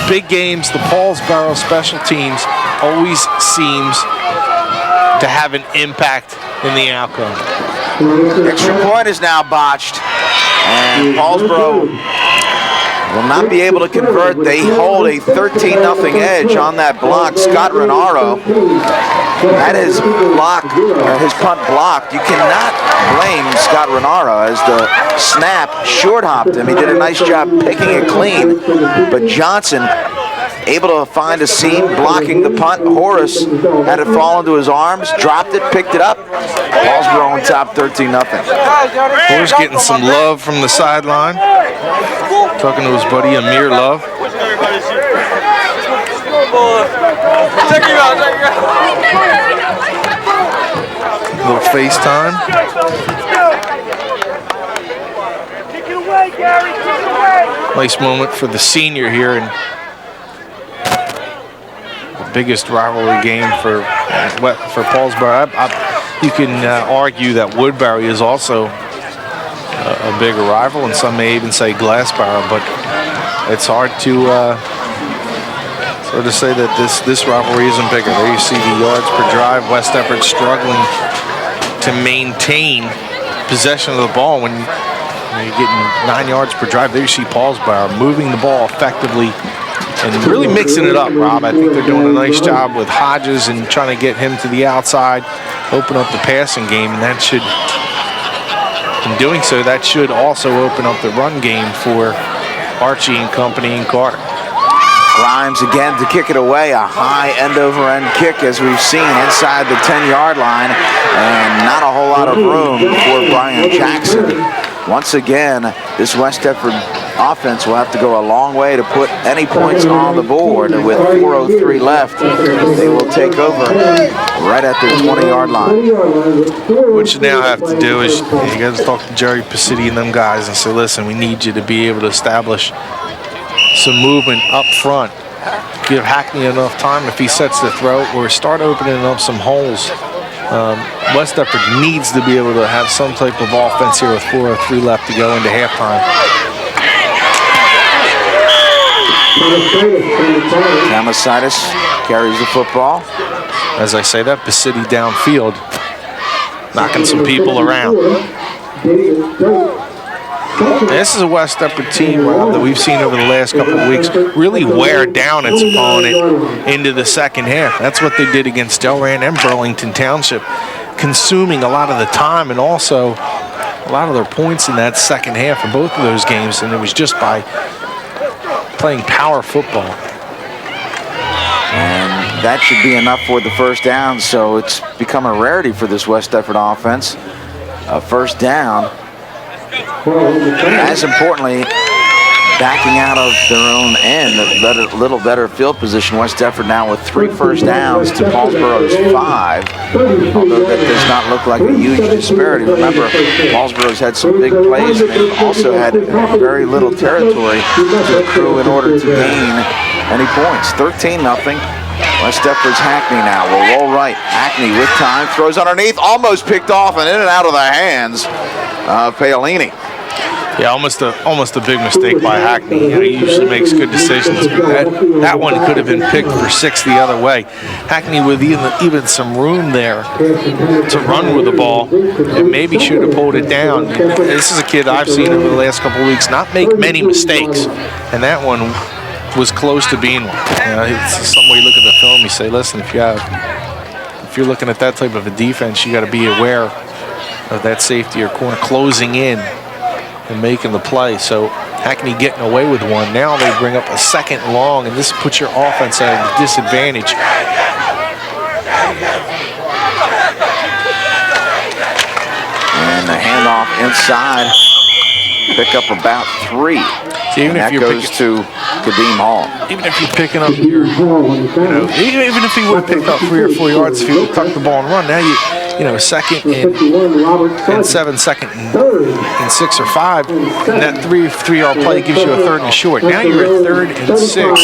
B: Big games, the Paulsboro special teams always seems to have an impact in the outcome.
A: Extra point is now botched, and Paulsboro will not be able to convert. They hold a 13-0 edge on that block. Scott Renaro had his punt blocked. You cannot blame Scott Renaro as the snap short hopped him. He did a nice job picking it clean, but Johnson able to find a seam, blocking the punt. Horace had it fall into his arms, dropped it, picked it up. Paulsboro on top, 13-0.
B: Horace getting some love from the sideline. Talking to his buddy Amir Love.
E: Check you out.
B: A little FaceTime.
E: Kick it away, Gary. Kick it away.
B: Nice moment for the senior here, and the biggest rivalry game for Paulsboro. You can argue that Woodbury is also a bigger rival, and some may even say Glassboro, but it's hard to say that this rivalry isn't bigger. There you see the yards per drive. West Deptford struggling to maintain possession of the ball when you're getting 9 yards per drive. There you see Paulsboro moving the ball effectively and really mixing it up, Rob. I think they're doing a nice job with Hodges and trying to get him to the outside, open up the passing game, and that should, in doing so, that should also open up the run game for Archie and company and Carter.
A: Grimes again to kick it away, a high end-over-end kick as we've seen inside the 10-yard line, and not a whole lot of room for Brian Jackson. Once again, this West Deptford offense will have to go a long way to put any points on the board. With 4:03 left, they will take over right at the 20-yard line.
B: What you now have to do is you got to talk to Jerry Pacitti and them guys and say, listen, we need you to be able to establish some movement up front. Give Hackney enough time if he sets the throw, or start opening up some holes. West Deptford needs to be able to have some type of offense here with 4:03 left to go into halftime.
A: Tamasitis carries the football.
B: As I say that, Pacitti downfield, knocking some people around. This is a West Deptford team, Rob, that we've seen over the last couple of weeks really wear down its opponent into the second half. That's what they did against Delran and Burlington Township, consuming a lot of the time and also a lot of their points in that second half of both of those games, and it was just by playing power football.
A: And that should be enough for the first down, so it's become a rarity for this West Deptford offense. A first down. As importantly, backing out of their own end, a little better field position. West Deptford now with 3 first downs to Paulsboro's 5, although that does not look like a huge disparity. Remember, Paulsboro's had some big plays, and they've also had very little territory to accrue in order to gain any points. 13-0. West Deptford's Hackney now will roll right. Hackney with time, throws underneath, almost picked off and in and out of the hands of Paolini.
B: Yeah, almost a big mistake by Hackney. You know, he usually makes good decisions, but that one could have been picked for 6 the other way. Hackney with even some room there to run with the ball, and maybe should have pulled it down. This is a kid I've seen over the last couple of weeks not make many mistakes, and that one was close to being one. You know, it's somewhere you look at the film, you say, listen, if you're looking at that type of a defense, you got to be aware of that safety or corner closing in and making the play. So Hackney getting away with one. Now they bring up a second long, and this puts your offense at a disadvantage.
A: And the handoff inside. Pick up about 3.
B: So even
A: and that goes to Kadeem Hall.
B: Even if you're picking up your, even if he would have picked up 3 or 4 yards if he would have tucked the ball and run, now second and 7, second and 6 or 5, and that 3-yard play gives you a 3rd and short. Now you're at 3rd and 6,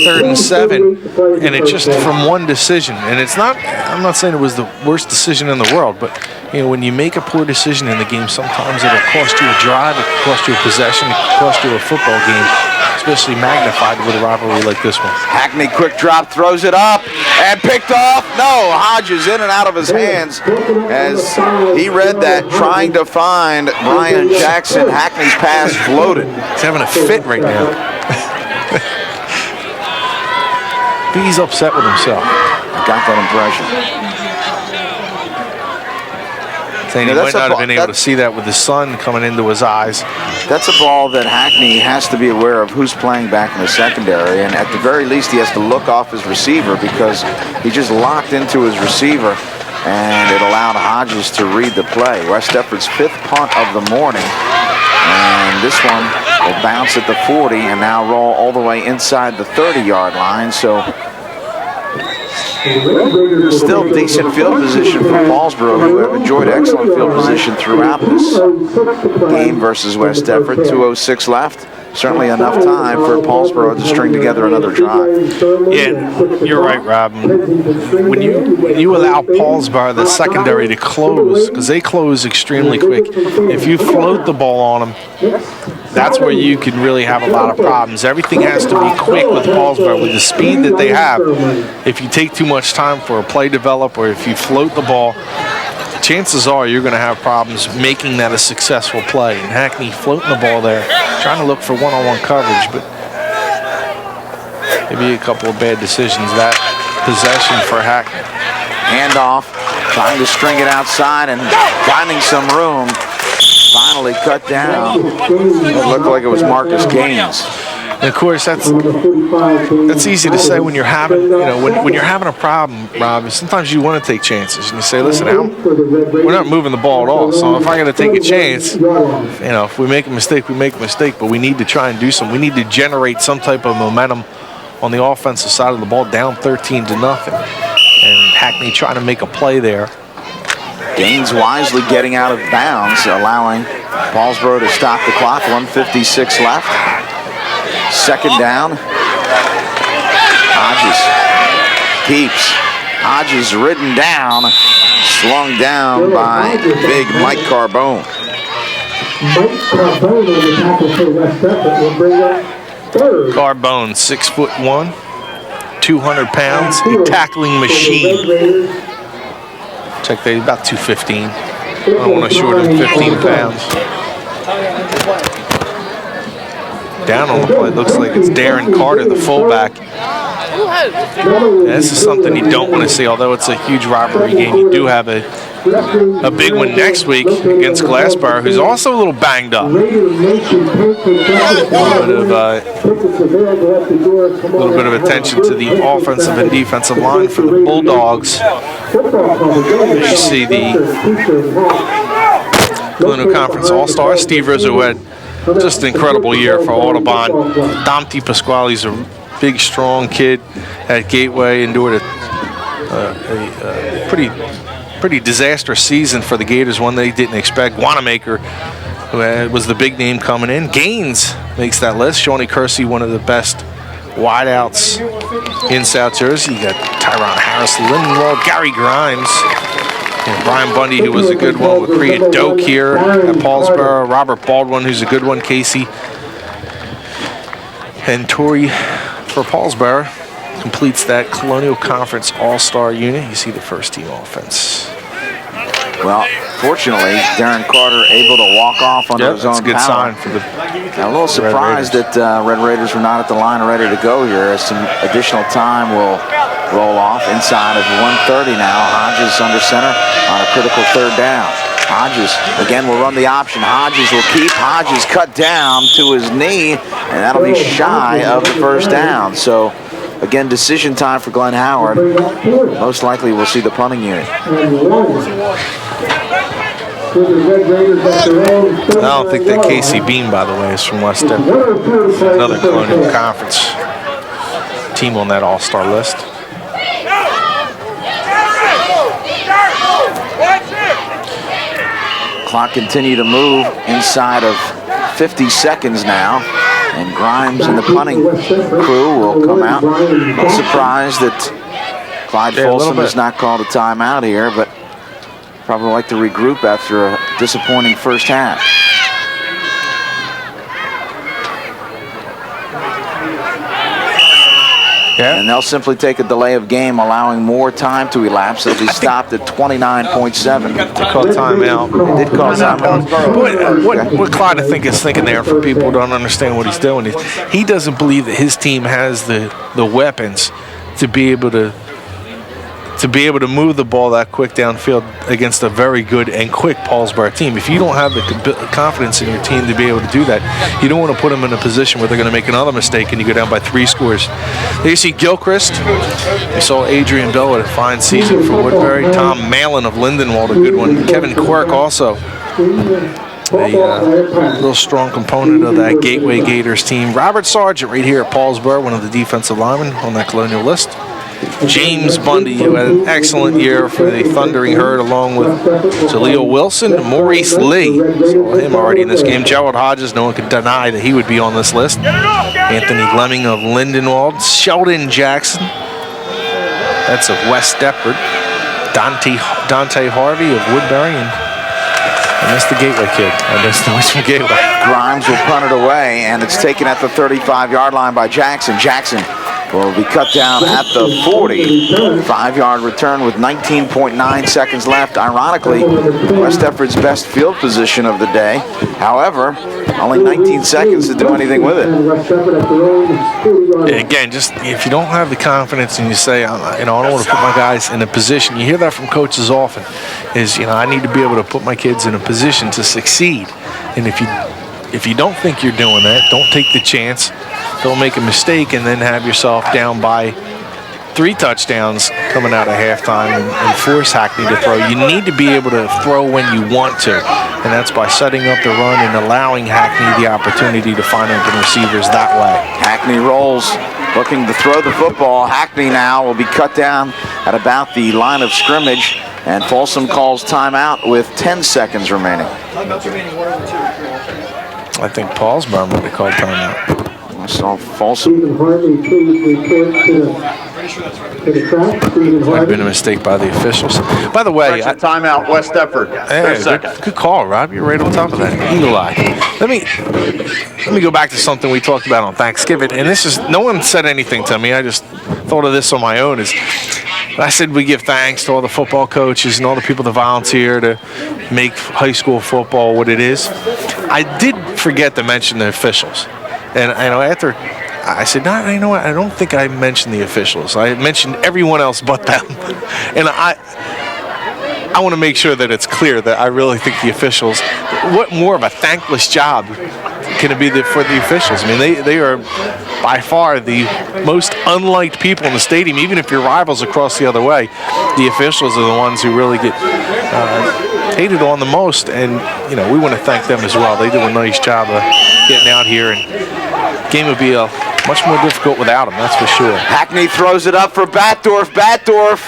B: 3rd and 7, and it's just from one decision. And it's not, I'm not saying it was the worst decision in the world, but when you make a poor decision in the game, sometimes it'll cost you a drive, it can cost you a possession, it can cost you a football game, especially magnified with a rivalry like this one.
A: Hackney quick drop, throws it up, and picked off. No, Hodges in and out of his hands as he read that, trying to find Brian Jackson. Hackney's pass floated.
B: He's having a fit right now. He's upset with himself.
A: I got that impression.
B: Saying he might not have been able to see that with the sun coming into his eyes.
A: That's a ball that Hackney has to be aware of who's playing back in the secondary, and at the very least he has to look off his receiver because he just locked into his receiver, and it allowed Hodges to read the play. West Deptford's 5th punt of the morning, and this one will bounce at the 40 and now roll all the way inside the 30-yard line. So still decent field position for Paulsboro, who have enjoyed excellent field position throughout this game versus West Deptford. 2:06 left. Certainly enough time for Paulsboro to string together another drive.
B: Yeah, you're right, Rob. When you allow Paulsboro, the secondary, to close, because they close extremely quick, if you float the ball on them, that's where you can really have a lot of problems. Everything has to be quick with Paulsboro. With the speed that they have, if you take too much time for a play develop or if you float the ball, chances are you're going to have problems making that a successful play. And Hackney floating the ball there, trying to look for one-on-one coverage, but Maybe a couple of bad decisions that possession for Hackney.
A: Handoff, trying to string it outside and finding some room. Finally cut down. It looked like it was Marcus Gaines.
B: And of course, that's easy to say when you're having, when you're having a problem, Rob. Sometimes you want to take chances, and you say, "Listen, we're not moving the ball at all. So if I got to take a chance, if we make a mistake, we make a mistake. But we need to try and do something. We need to generate some type of momentum on the offensive side of the ball, down 13-0, and Hackney trying to make a play there.
A: Gaines wisely getting out of bounds, allowing Paulsboro to stop the clock. 1:56 left. Second down. Hodges keeps. Hodges ridden down, slung down by big Mike Carbone.
D: Mike Carbone on the tackle for West Deptford will bring up third.
B: Carbone, 6'1", 200 pounds, a tackling machine. Check that, he's about 215. I don't want to short him 15 pounds. Down on the play, looks like it's Darren Carter, the fullback. This is something you don't want to see, although it's a huge rivalry game. You do have a big one next week against Glassboro, who's also a little banged up. A little bit of attention to the offensive and defensive line for the Bulldogs. You see the Colonial Conference All-Star, Steve Rizzo, who had just an incredible year for Audubon. Domty Pasquale's a big, strong kid at Gateway, endured a pretty disastrous season for the Gators, one they didn't expect. Wanamaker, who was the big name coming in. Gaines makes that list. Shawnee Kersey, one of the best wideouts in South Jersey. You got Tyron Harris, Lindenwald, Gary Grimes, and Brian Bundy, who was a good one with Priya Doak here at Paulsboro. Robert Baldwin, who's a good one. Casey and Tori for Paulsboro completes that Colonial Conference All-Star unit. You see the first team offense.
A: Well, fortunately, Darren Carter able to walk off under his own
B: That's a good
A: power.
B: sign for the
A: Now, a little surprised that Red Raiders were not at the line ready to go here, as some additional time will roll off inside of 1:30 now. Hodges under center on a critical third down. Hodges, again, will run the option. Hodges will keep. Hodges cut down to his knee, and that'll be shy of the first down. So, again, decision time for Glenn Howard. Most likely we'll see the punting unit.
B: I don't think that Casey Beam, by the way, is from West Deptford. Another Colonial Conference team on that all-star list.
A: Clock continue to move inside of 50 seconds now. And Grimes and the punting crew will come out. No surprise that Clyde Folsom has not called a timeout here, but probably like to regroup after a disappointing first half. And they'll simply take a delay of game, allowing more time to elapse. They'll be stopped at 29.7.
B: They called timeout.
A: They did call timeout.
B: What Clyde, I think, is thinking there, for people who don't understand what he's doing, is he doesn't believe that his team has the weapons to be able to move the ball that quick downfield against a very good and quick Paulsboro team. If you don't have the confidence in your team to be able to do that, you don't want to put them in a position where they're going to make another mistake and you go down by 3 scores. There you see Gilchrist. You saw Adrian Bell with a fine season for Woodbury. Tom Malin of Lindenwald, a good one. Kevin Quirk also a real strong component of that Gateway Gators team. Robert Sargent right here at Paulsboro, one of the defensive linemen on that Colonial list. James Bundy, who had an excellent year for the Thundering Herd, along with Jaleel Wilson, Maurice Lee, saw him already in this game. Gerald Hodges, no one could deny that he would be on this list. Anthony Lemming of Lindenwald, Sheldon Jackson, that's of West Deptford, Dante Harvey of Woodbury, and I missed the Gateway kid. I missed the Western Gateway.
A: Grimes will punt it away, and it's taken at the 35-yard line by Jackson. Jackson will be cut down at the 40. 5-yard return with 19.9 seconds left. Ironically, West Deptford's best field position of the day. However, only 19 seconds to do anything with it.
B: Again, just if you don't have the confidence and you say, I don't want to put my guys in a position, you hear that from coaches often, is, I need to be able to put my kids in a position to succeed. And if you don't think you're doing that, don't take the chance, don't make a mistake, and then have yourself down by 3 touchdowns coming out of halftime and force Hackney to throw. You need to be able to throw when you want to, and that's by setting up the run and allowing Hackney the opportunity to find open receivers that way.
A: Hackney rolls, looking to throw the football. Hackney now will be cut down at about the line of scrimmage, and Folsom calls timeout with 10 seconds remaining.
B: I think Paulsboro might have called timeout.
A: I saw Folsom.
B: Might have been a mistake by the officials. By the way,
C: timeout, West Deptford.
B: Good call, Rob. You're right on top of that. Eagle eye. Let me go back to something we talked about on Thanksgiving, and this is, no one said anything to me. I just thought of this on my own. I said we give thanks to all the football coaches and all the people that volunteer to make high school football what it is. I did forget to mention the officials, and after I said, no, you know what? I don't think I mentioned the officials. I mentioned everyone else but them, and I want to make sure that it's clear that I really think the officials. What more of a thankless job can it be for the officials? I mean, they are by far the most unliked people in the stadium. Even if your rivals across the other way, the officials are the ones who really get hated on the most, and we want to thank them as well. They do a nice job of getting out here, and the game would be much more difficult without them, that's for sure.
A: Hackney throws it up for Batdorf. Batdorf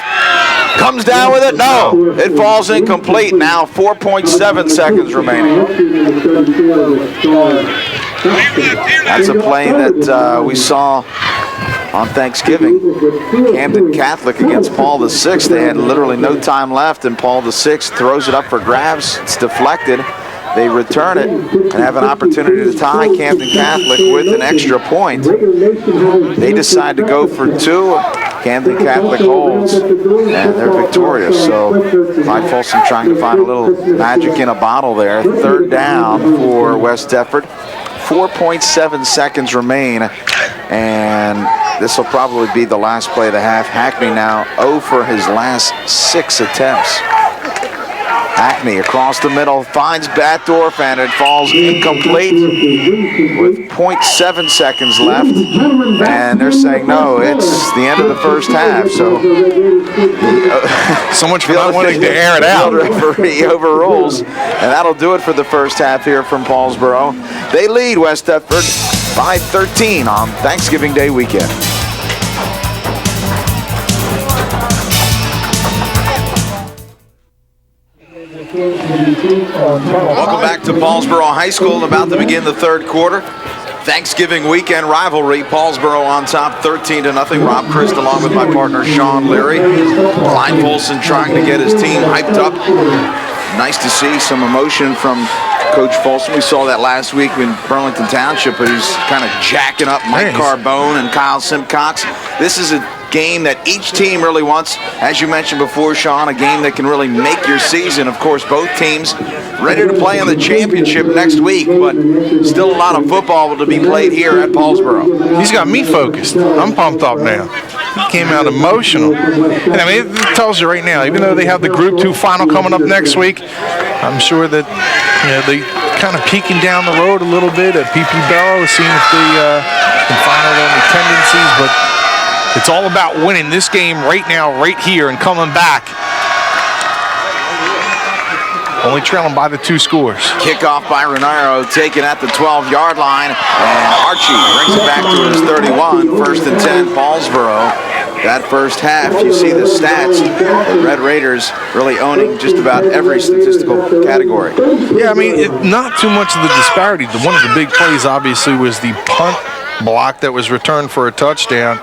A: comes down with it. No, it falls incomplete. Now 4.7 seconds remaining. That's a play that we saw on Thanksgiving. Camden Catholic against Paul VI. They had literally no time left, and Paul VI throws it up for grabs. It's deflected. They return it and have an opportunity to tie Camden Catholic with an extra point. They decide to go for 2. Camden Catholic holds, and they're victorious. So Clyde Folsom trying to find a little magic in a bottle there. 3rd down for West Deptford. 4.7 seconds remain, and this will probably be the last play of the half. Hackney now 0 for his last 6 attempts. Hackney across the middle finds Batdorf, and it falls incomplete with 0.7 seconds left. And they're saying, no, it's the end of the first half. So
B: much for not wanting to air it out.
A: The referee overrules, and that'll do it for the first half here from Paulsboro. They lead West Deptford by 13 on Thanksgiving Day weekend. Welcome back to Paulsboro High School. About to begin the 3rd quarter. Thanksgiving weekend rivalry. Paulsboro on top 13-0. Rob Christ along with my partner Sean Leary. Clyde Folsom trying to get his team hyped up. Nice to see some emotion from Coach Folsom. We saw that last week in Burlington Township, but he's kind of jacking up Mike Carbone and Kyle Simcox. This is a game that each team really wants. As you mentioned before, Sean, a game that can really make your season. Of course, both teams ready to play in the championship next week, but still a lot of football to be played here at Paulsboro.
B: He's got me focused. I'm pumped up now. He came out emotional. And I mean, it tells you right now, even though they have the Group 2 final coming up next week, I'm sure that they kind of peeking down the road a little bit at PP Bello, seeing if they can find out any tendencies, but it's all about winning this game right now, right here, and coming back. Only trailing by the 2 scores.
A: Kickoff by Renaro, taken at the 12-yard line, and Archie brings it back to his 31. 1st and 10, Paulsboro. That first half, you see the stats. The Red Raiders really owning just about every statistical category.
B: Yeah, I mean, not too much of the disparity. One of the big plays, obviously, was the punt block that was returned for a touchdown.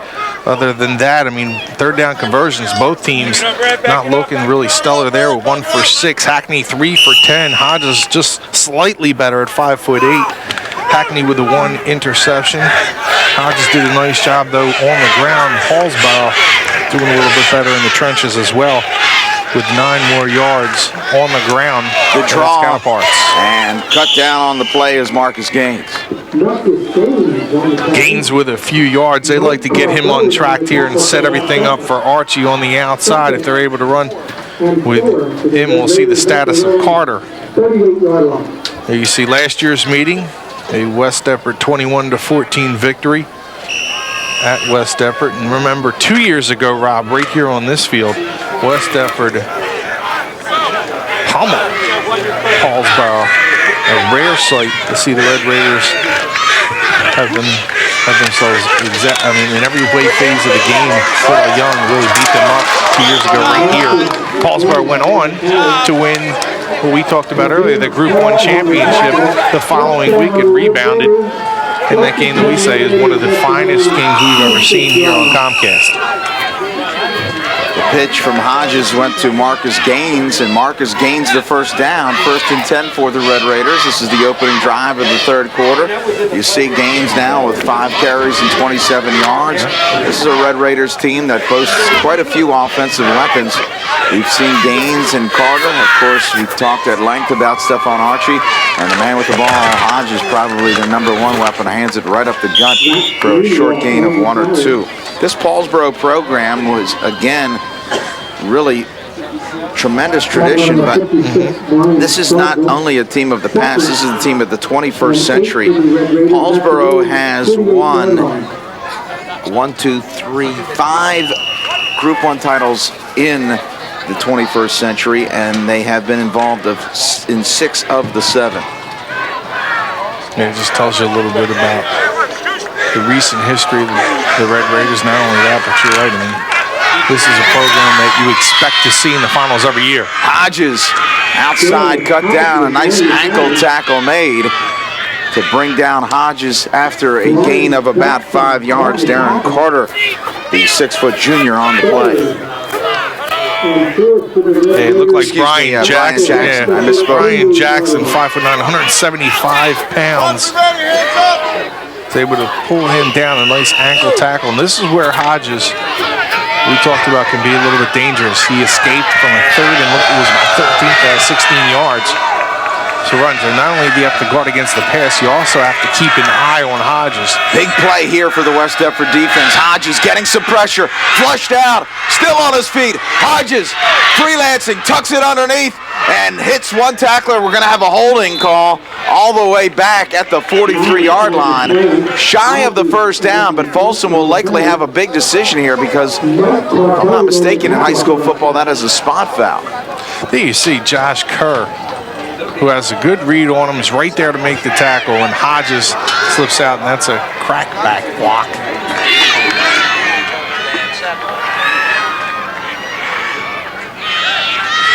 B: Other than that, I mean, 3rd down conversions, both teams not looking really stellar there. 1 for 6, Hackney 3 for 10. Hodges just slightly better at 5'8". Hackney with the 1 interception. Hodges did a nice job, though, on the ground. Paulsboro doing a little bit better in the trenches as well, with 9 more yards on the ground.
A: Good draw. And cut down on the play is Marcus Gaines.
B: Gaines with a few yards. They like to get him untracked here and set everything up for Archie on the outside. If they're able to run with him, we'll see the status of Carter. There you see last year's meeting, a West Deptford 21-14 victory at West Deptford. And remember, 2 years ago, Rob, right here on this field, West Deptford pummeled Paulsboro. A rare sight to see the Red Raiders have themselves in every way phase of the game. Phil Young really beat them up 2 years ago right here. Paulsboro went on to win what we talked about earlier, the Group 1 championship the following week. It rebounded in that game that we say is one of the finest games we've ever seen here on Comcast.
A: Pitch from Hodges went to Marcus Gaines, and Marcus Gaines the first down. 1st and 10 for the Red Raiders. This is the opening drive of the 3rd quarter. You see Gaines now with 5 carries and 27 yards. This is a Red Raiders team that boasts quite a few offensive weapons. We've seen Gaines and Carter. Of course, we've talked at length about Stephon Archie, and the man with the ball, Hodges, probably the #1 weapon. Hands it right up the gut for a short gain of 1 or 2. This Paulsboro program was, again, really tremendous tradition, but this is not only a team of the past, this is a team of the 21st century. Paulsboro has won 5 Group 1 titles in the 21st century, and they have been involved in 6 of the 7.
B: Yeah, it just tells you a little bit about the recent history of the Red Raiders. Not only that, but you're right, I mean, this is a program that you expect to see in the finals every year.
A: Hodges, outside cut down, a nice ankle tackle made to bring down Hodges after a gain of about 5 yards. Darren Carter, the 6-foot junior, on the play.
B: It looked like Brian Jackson.
A: I misspoke.
B: Brian Jackson, 5'9", 175 pounds. Was able to pull him down, a nice ankle tackle. And this is where Hodges, we talked about, can be a little bit dangerous. He escaped from a 3rd and looked, it was about 16 yards. So Roger, not only do you have to guard against the pass, you also have to keep an eye on Hodges.
A: Big play here for the West Deptford defense. Hodges getting some pressure, flushed out, still on his feet. Hodges freelancing, tucks it underneath, and hits one tackler. We're going to have a holding call all the way back at the 43-yard line. Shy of the first down, but Folsom will likely have a big decision here because, if I'm not mistaken, in high school football, that is a spot foul.
B: There you see Josh Kerr, who has a good read on him, is right there to make the tackle, and Hodges slips out, and that's a crackback block.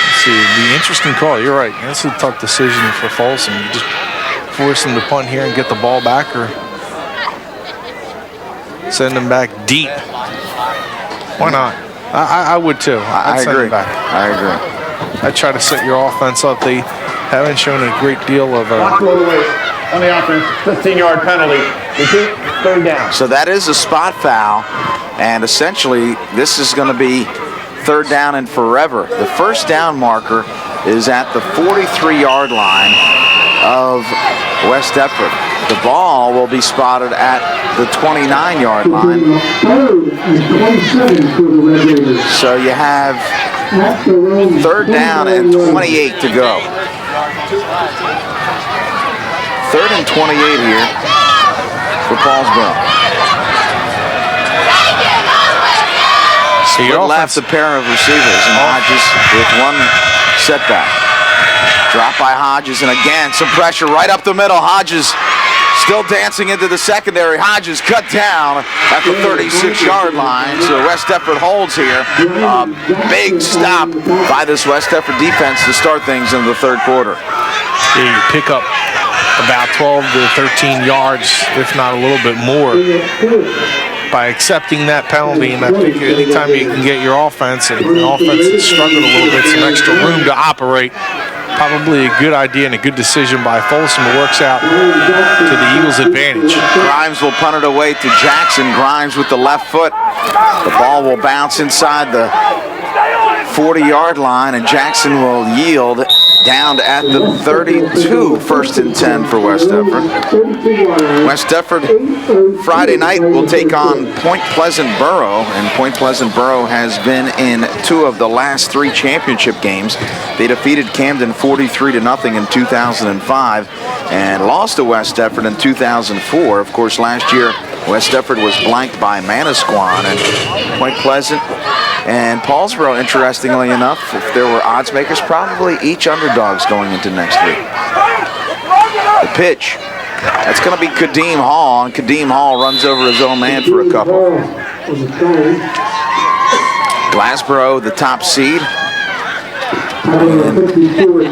B: Let's see, the interesting call. You're right. That's a tough decision for Folsom. You just force him to punt here and get the ball back, or send him back deep. Why not? I would too. I'd
A: I
B: send
A: agree.
B: him back.
A: I agree.
B: I'd try to set your offense up. They haven't shown a great deal of
C: Block all the way on the offense, 15-yard penalty. Repeat, 3rd down.
A: So that is a spot foul, and essentially this is going to be 3rd down and forever. The first down marker is at the 43-yard line of West Deptford. The ball will be spotted at the 29-yard line.
D: 3rd and 27 for the Red Raiders.
A: So you have
D: At the line,
A: 3rd down and 28 to go. 3rd and 28 here for Paulsboro. Split left a pair of receivers, and Hodges with one setback. Drop by Hodges, and again, some pressure right up the middle. Hodges still dancing into the secondary. Hodges cut down at the 36-yard line. So West Deptford holds here. Big stop by this West Deptford defense to start things in the 3rd quarter.
B: Yeah, you pick up about 12 to 13 yards, if not a little bit more, by accepting that penalty. And I think anytime you can get your offense, and the offense is struggling a little bit, some extra room to operate, probably a good idea and a good decision by Folsom. It works out to the Eagles' advantage.
A: Grimes will punt it away to Jackson. Grimes with the left foot. The ball will bounce inside the 40-yard line, and Jackson will yield down at the 32, 1st and 10 for West Deptford. West Deptford Friday night will take on Point Pleasant Borough, and Point Pleasant Borough has been in 2 of the last 3 championship games. They defeated Camden 43-0 in 2005 and lost to West Deptford in 2004. Of course, last year West Deptford was blanked by Manasquan, and Point Pleasant and Paulsboro, interestingly enough, if there were odds makers, probably each underdogs going into next week. The pitch, that's going to be Kadeem Hall, and Kadeem Hall runs over his own man for a couple. Glassboro, the top seed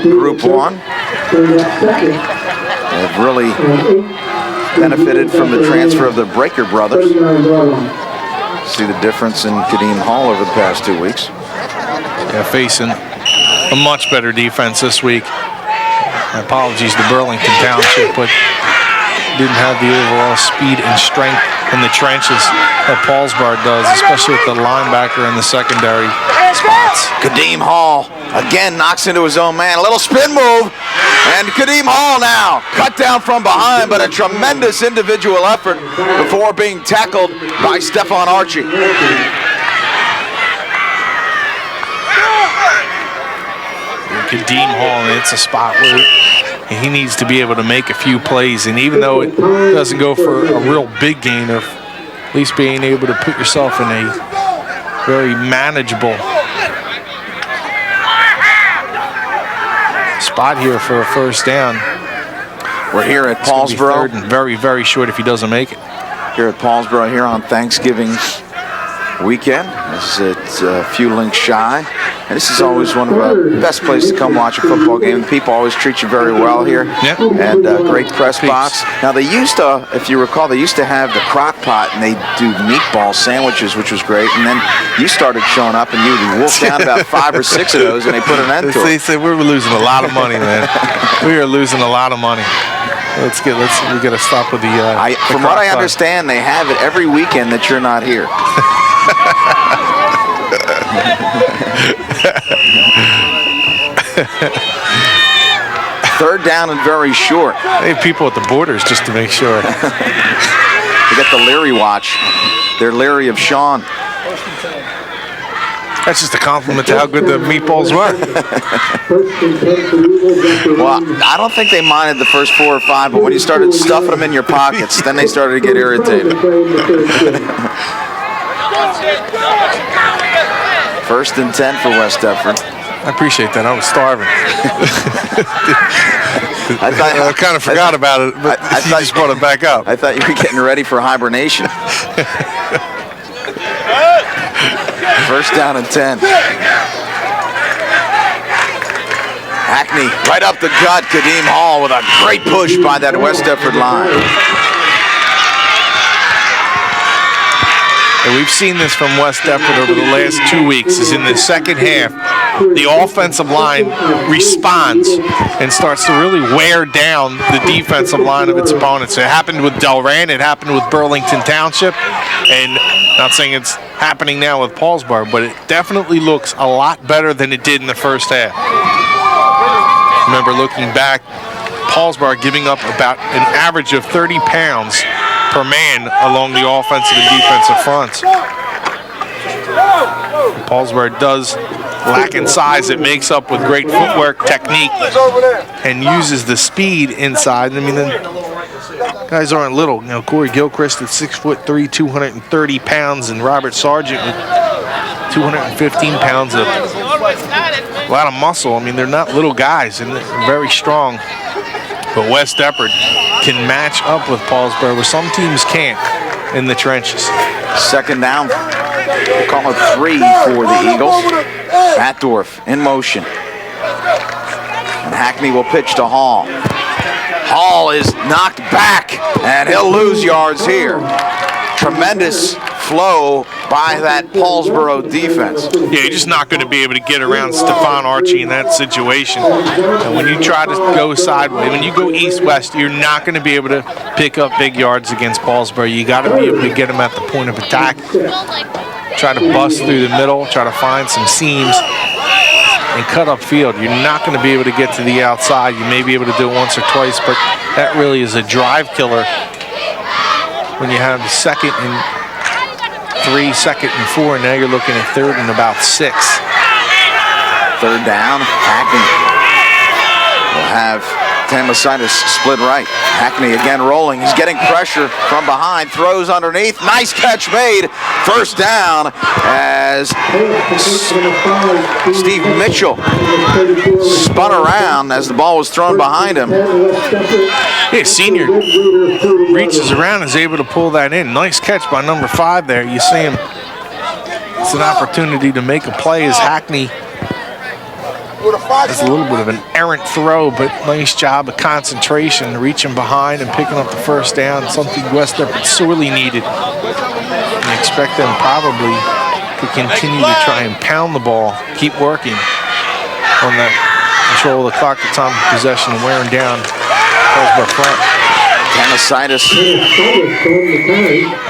A: in Group 1. They've really benefited from the transfer of the Breaker brothers. See the difference in Kadeem Hall over the past 2 weeks.
B: Yeah, facing a much better defense this week. My apologies to Burlington Township, but didn't have the overall speed and strength in the trenches that Paulsboro does, especially with the linebacker in the secondary spots.
A: Kadeem Hall again knocks into his own man. A little spin move, and Kadeem Hall now cut down from behind, but a tremendous individual effort before being tackled by Stefan Archie.
B: Kadeem Hall, and it's a spot where he needs to be able to make a few plays, and even though it doesn't go for a real big gain, of at least being able to put yourself in a very manageable spot here for a first down.
A: We're here at Paulsboro.
B: 3rd and very, very short if he doesn't make it.
A: Here at Paulsboro here on Thanksgiving weekend. It's a few links shy. And this is always one of the best places to come watch a football game. People always treat you very well here.
B: Yep.
A: And great press box. Now they used to, if you recall, they used to have the crock pot and they do meatball sandwiches, which was great. And then you started showing up and you wolfed down about 5 or 6 of those and they put an end to it.
B: They say we're losing a lot of money, man. We are losing a lot of money. We got to stop with the
A: from what I understand, they have it every weekend that you're not here. 3rd down and very short.
B: They have people at the borders just to make sure.
A: They got the Leary watch. They're leery of Sean.
B: That's just a compliment to how good the meatballs were.
A: Well, I don't think they minded the first 4 or 5, but when you started stuffing them in your pockets, then they started to get irritated. 1st and 10 for West Deptford.
B: I appreciate that. I was starving. I kind of forgot about it, but I just brought it back up.
A: I thought you were getting ready for hibernation. 1st down and 10. Hackney right up the gut. Kadeem Hall with a great push by that West Deptford line.
B: And we've seen this from West Deptford over the last 2 weeks, is in the second half, the offensive line responds and starts to really wear down the defensive line of its opponents. It happened with Delran, it happened with Burlington Township, and not saying it's happening now with Paulsboro, but it definitely looks a lot better than it did in the first half. Remember, looking back, Paulsboro giving up about an average of 30 pounds per man along the offensive and defensive fronts. Paulsboro does lack in size. It makes up with great footwork, technique, and uses the speed inside. I mean, the guys aren't little. You know, Corey Gilchrist at 6'3", 230 pounds, and Robert Sargent with 215 pounds of a lot of muscle. I mean, they're not little guys, and they're very strong. But West Deptford can match up with Paulsboro, where some teams can't in the trenches.
A: 2nd down. We'll call it 3 for the Eagles. Batdorf in motion. And Hackney will pitch to Hall. Hall is knocked back, and he'll lose yards here. Tremendous flow by that Paulsboro defense.
B: Yeah, you're just not going to be able to get around Stephon Archie in that situation. And when you try to go sideways, when you go east-west, you're not going to be able to pick up big yards against Paulsboro. You got to be able to get them at the point of attack. Try to bust through the middle, try to find some seams, and cut upfield. You're not going to be able to get to the outside. You may be able to do it once or twice, but that really is a drive killer when you have second and 3, second and 4, and now you're looking at third and about 6.
A: Third down, Hackney will have Tamasitis split right. Hackney again rolling. He's getting pressure from behind. Throws underneath. Nice catch made. First down as Steve Mitchell spun around as the ball was thrown behind him.
B: Yeah, senior reaches around and is able to pull that in. Nice catch by number 5 there. You see him. It's an opportunity to make a play as Hackney. It's a little bit of an errant throw, but nice job of concentration, reaching behind and picking up the first down, something West Deptford sorely needed. And expect them probably to continue to try and pound the ball, keep working on that control of the clock, the time of possession, and wearing down Paulsboro front.
A: Tamasitis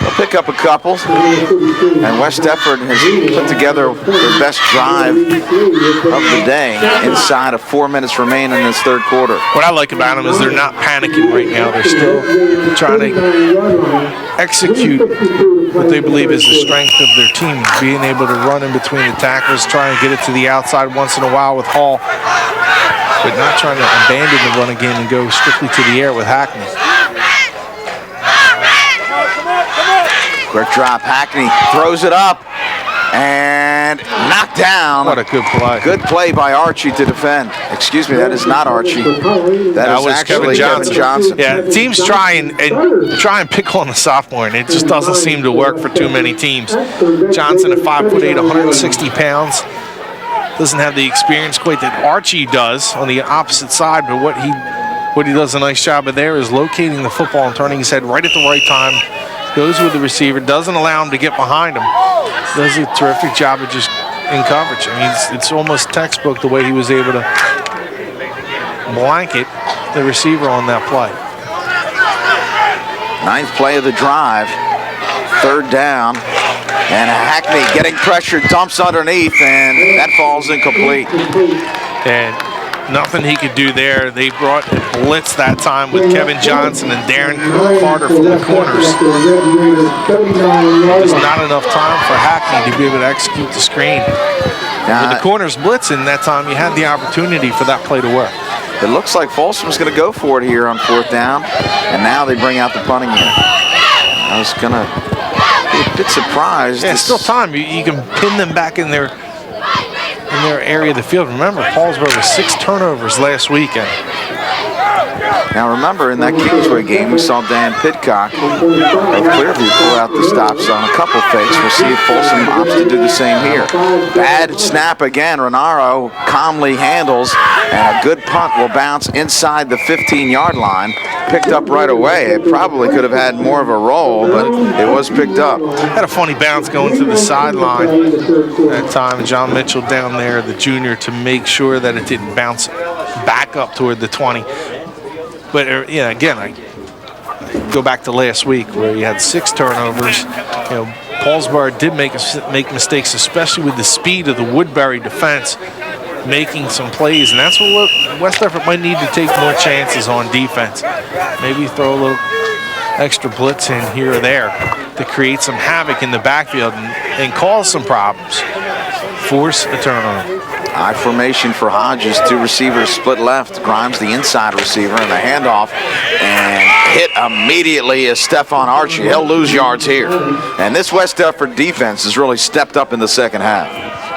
A: will pick up a couple, and West Deptford has put together their best drive of the day inside of 4 minutes remaining in this third quarter.
B: What I like about them is they're not panicking right now. They're still trying to execute what they believe is the strength of their team, being able to run in between the tackles, try and get it to the outside once in a while with Hall, but not trying to abandon the run again and go strictly to the air with Hackney.
A: Quick drop, Hackney throws it up and knocked down.
B: What a good play.
A: Good play by Archie to defend. Excuse me, that is not Archie. That is
B: was
A: actually
B: Kevin Johnson. Yeah, teams try and pick on the sophomore, and it just doesn't seem to work for too many teams. Johnson at 5'8", 160 pounds. Doesn't have the experience quite that Archie does on the opposite side, but what he does a nice job of there is locating the football and turning his head right at the right time. Goes with the receiver, doesn't allow him to get behind him. Does a terrific job of just in coverage. I mean, it's almost textbook the way he was able to blanket the receiver on that play.
A: 9th play of the drive. Third down. And Hackney getting pressured, dumps underneath, and that falls incomplete.
B: And nothing he could do there. They brought blitz that time with Kevin Johnson and Darren Carter from the corners. There's not enough time for Hackney to be able to execute the screen. With the corners blitzing that time, you had the opportunity for that play to work.
A: It looks like Folsom's going to go for it here on 4th down, and now they bring out the punting unit. I was going to be a bit surprised.
B: Yeah, still time. You can pin them back in their area of the field. Remember, Paulsboro was 6 turnovers last weekend.
A: Now remember, in that Kingsway game, we saw Dan Pidcock of Clearview pull out the stops on a couple fakes. We'll see if Folsom opts to do the same here. Bad snap again. Renaro calmly handles, and a good punt will bounce inside the 15-yard line. Picked up right away. It probably could have had more of a roll, but it was picked up.
B: Had a funny bounce going to the sideline that time. John Mitchell down there, the junior, to make sure that it didn't bounce back up toward the 20. But yeah, again, I go back to last week where you had 6 turnovers. Paulsboro did make mistakes, especially with the speed of the Woodbury defense, making some plays, and that's what West Deptford might need to take more chances on defense. Maybe throw a little extra blitz in here or there to create some havoc in the backfield and cause some problems. Force a turnover.
A: I formation for Hodges. 2 receivers split left. Grimes, the inside receiver, and the handoff, and hit immediately is Stephon Archie. He'll lose yards here. And this West Deptford defense has really stepped up in the second half.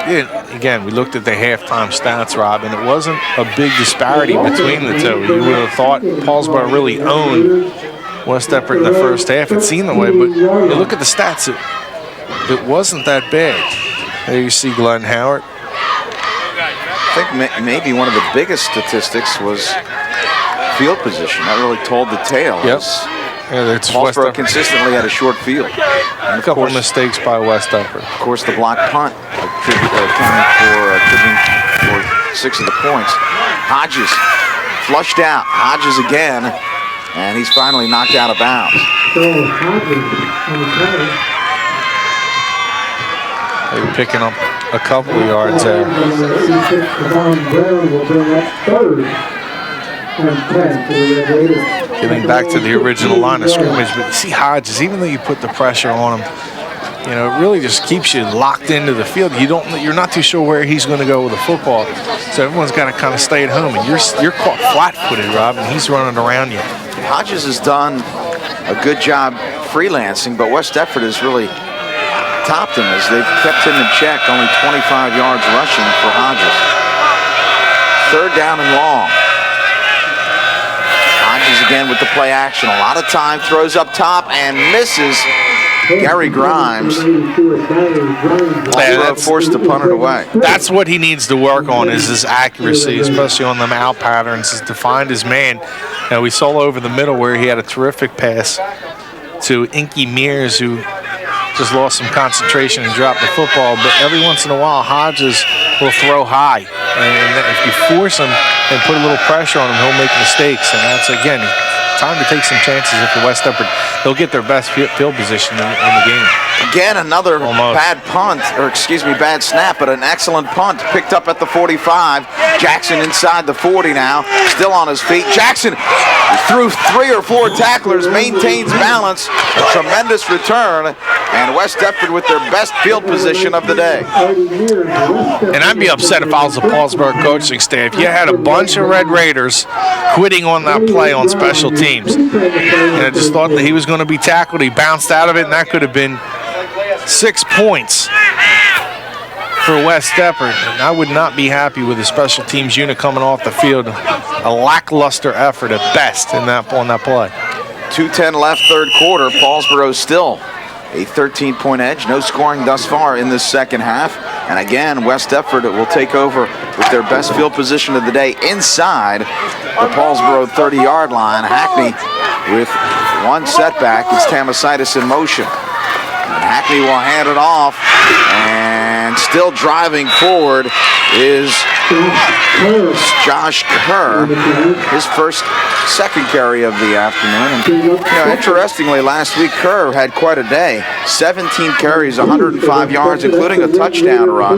B: Yeah, again, we looked at the halftime stats, Rob, and it wasn't a big disparity between the two. You would have thought Paulsboro really owned West Deptford in the first half. It seemed that way, but you look at the stats, it wasn't that bad. There you see Glenn Howard.
A: I think maybe one of the biggest statistics was field position. That really told the tale.
B: Yep. Yeah, it's
A: Paulsboro consistently had a short field. And
B: a couple of mistakes by West Deptford.
A: Of course, the block punt attributing for 6 of the points. Hodges flushed out. Hodges again, and he's finally knocked out of bounds.
B: Maybe picking up a couple of yards there. Getting back to the original line of scrimmage, but you see Hodges, even though you put the pressure on him, you know, it really just keeps you locked into the field. You're not too sure where he's going to go with the football, so everyone's got to kind of stay at home. And you're caught flat-footed, Rob, and he's running around you.
A: Hodges has done a good job freelancing, but West Deptford has really topped him as they've kept him in check. Only 25 yards rushing for Hodges. 3rd down and long. Hodges again with the play action. A lot of time, throws up top and misses. Gary Grimes forced to punt it away.
B: That's what he needs to work on, is his accuracy, especially on the out patterns, is to find his man. Now, we saw over the middle where he had a terrific pass to Inky Mears, who just lost some concentration and dropped the football. But every once in a while, Hodges will throw high. And if you force him and put a little pressure on him, he'll make mistakes. And that's, again, time to take some chances if the West Deptford, they'll get their best field position in the game.
A: Again, another bad snap, but an excellent punt. Picked up at the 45. Jackson inside the 40 now, still on his feet. Jackson through 3 or 4 tacklers, maintains balance. A tremendous return, and West Deptford with their best field position of the day.
B: And I'd be upset if I was the Paulsboro coaching staff. You had a bunch of Red Raiders quitting on that play on special teams. And I just thought that he was going to be tackled. He bounced out of it, and that could have been 6 points for West Deptford. And I would not be happy with the special teams unit coming off the field. A lackluster effort at best on that play.
A: 2:10 left, 3rd quarter. Paulsboro still a 13-point edge. No scoring thus far in this second half. And again, West Deptford will take over with their best field position of the day inside the Paulsboro 30-yard line. Hackney with one setback. It's Tamasitis in motion. And Hackney will hand it off, and still driving forward is Josh Kerr, his second carry of the afternoon. And, interestingly, last week Kerr had quite a day. 17 carries, 105 yards, including a touchdown run.